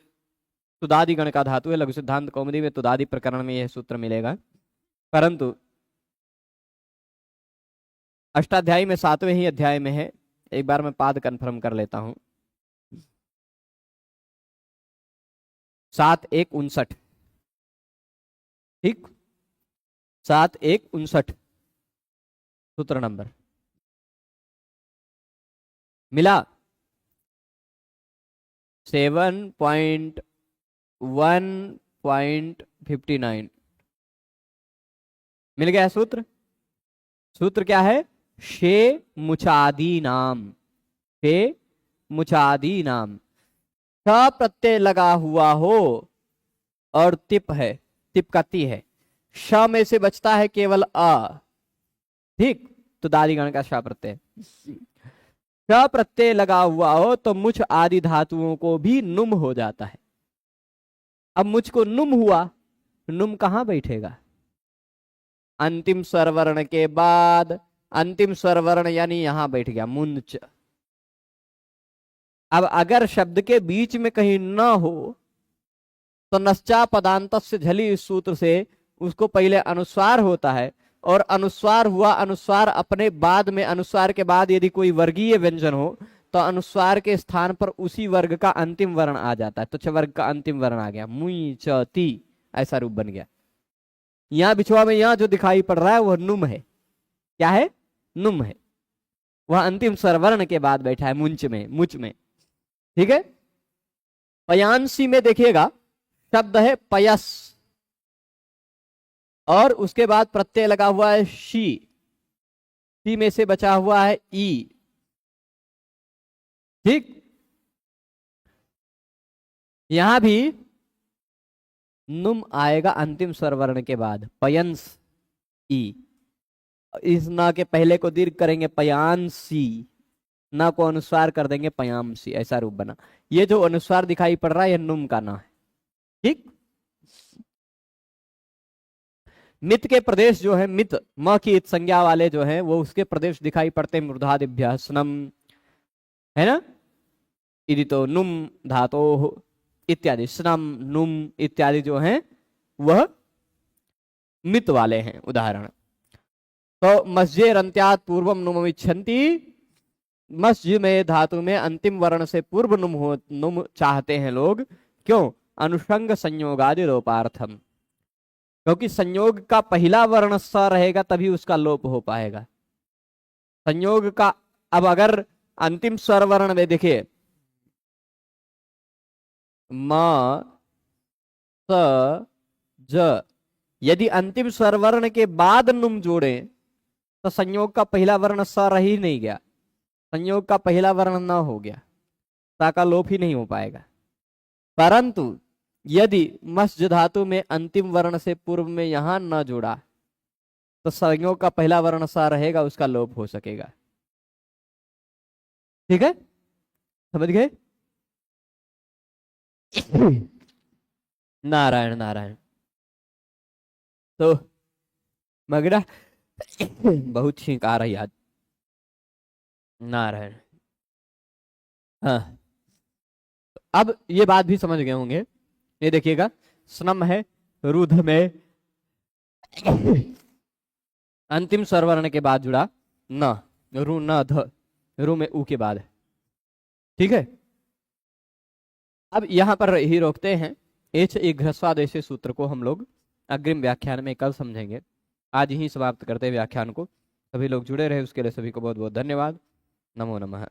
तुदादि गण का धातु है। लघु सिद्धांत कौमुदी में तुदादि प्रकरण में यह सूत्र मिलेगा, परंतु अष्टाध्यायी में 7वें ही अध्याय में है। एक बार मैं पाद कन्फर्म कर लेता हूं। 7 1 59, ठीक, 7 1 59 सूत्र नंबर मिला। 7.1.59 मिल गया सूत्र। सूत्र क्या है, शे मुचादी नाम, शे मुचादी नाम। श प्रत्यय लगा हुआ हो और तिप है, तिप का ती है, श में से बचता है केवल अ, ठीक, तो दादीगण का श प्रत्यय। श प्रत्यय लगा हुआ हो तो मुछ आदि धातुओं को भी नुम हो जाता है। अब मुझ को नुम हुआ, नुम कहां बैठेगा, अंतिम स्वर वर्ण के बाद। अंतिम स्वर वर्ण यानी यहां बैठ गया मुंच। अब अगर शब्द के बीच में कहीं न हो तो नश्चा पदांत से झली इस सूत्र से उसको पहले अनुस्वार होता है, और अनुस्वार हुआ, अनुस्वार अपने बाद में, अनुस्वार के बाद यदि कोई वर्गीय व्यंजन हो तो अनुस्वार के स्थान पर उसी वर्ग का अंतिम वर्ण आ जाता है। तो छ वर्ग का अंतिम वर्ण आ गया, मुई च ती, ऐसा रूप बन गया। यहां बिछुआ में यहां जो दिखाई पड़ रहा है वह नुम है, क्या है, नुम है, वह अंतिम स्वर वर्ण के बाद बैठा है मुंच में, मुच में। ठीक है। पयांसी में देखिएगा शब्द है पयस, और उसके बाद प्रत्यय लगा हुआ है शी, शी में से बचा हुआ है ई, ठीक। यहां भी नुम आएगा अंतिम स्वर वर्ण के बाद, पयंस ई, इस न के पहले को दीर्घ करेंगे पयांसी, ना को अनुस्वार कर देंगे पयांसी, ऐसा रूप बना। ये जो अनुस्वार दिखाई पड़ रहा है, यह नुम का ना है। ठीक। मित के प्रदेश जो है, मित म की इत संज्ञा वाले जो है, वो उसके प्रदेश दिखाई पड़ते हैं मूर्धादिभ्य स्नम, है ना। इति तो नुम धातो इत्यादि, स्नम नुम इत्यादि जो हैं वह मित वाले हैं उदाहरण। तो मस्जे रंत्यात पूर्वम नुम इच्छन्ति, मस्जिद में धातु में अंतिम वर्ण से पूर्व नुम हो, नुम चाहते हैं लोग। क्यों? अनुषंग संयोगादि लोपार्थम, क्योंकि संयोग का पहला वर्ण स रहेगा तभी उसका लोप हो पाएगा। संयोग का, अब अगर अंतिम स्वर वर्ण में देखिए म स ज, यदि अंतिम स्वर वर्ण के बाद नुम जोड़े तो संयोग का पहला वर्ण स रह ही नहीं गया, संयोग का पहला वर्ण न हो गया, सा का लोप ही नहीं हो पाएगा। परंतु यदि मस्ज धातु में अंतिम वर्ण से पूर्व में यहां न जोड़ा तो संयोग का पहला वर्ण सा रहेगा, उसका लोप हो सकेगा। ठीक है, समझ गए? नारायण नारायण। तो मगरा बहुत छींक आ रही आज। नारायण। हाँ, अब ये बात भी समझ गए होंगे। ये देखिएगा, स्नम है, रुध में अंतिम स्वर वर्ण के बाद जुड़ा न, रु न ध, रु में उ के बाद है। ठीक है, अब यहां पर ही रोकते हैं। एच एक ह्रस्वादेश सूत्र को हम लोग अग्रिम व्याख्यान में कल समझेंगे। आज ही समाप्त करते हैं व्याख्यान को। सभी लोग जुड़े रहे उसके लिए सभी को बहुत बहुत धन्यवाद। नमो नमः।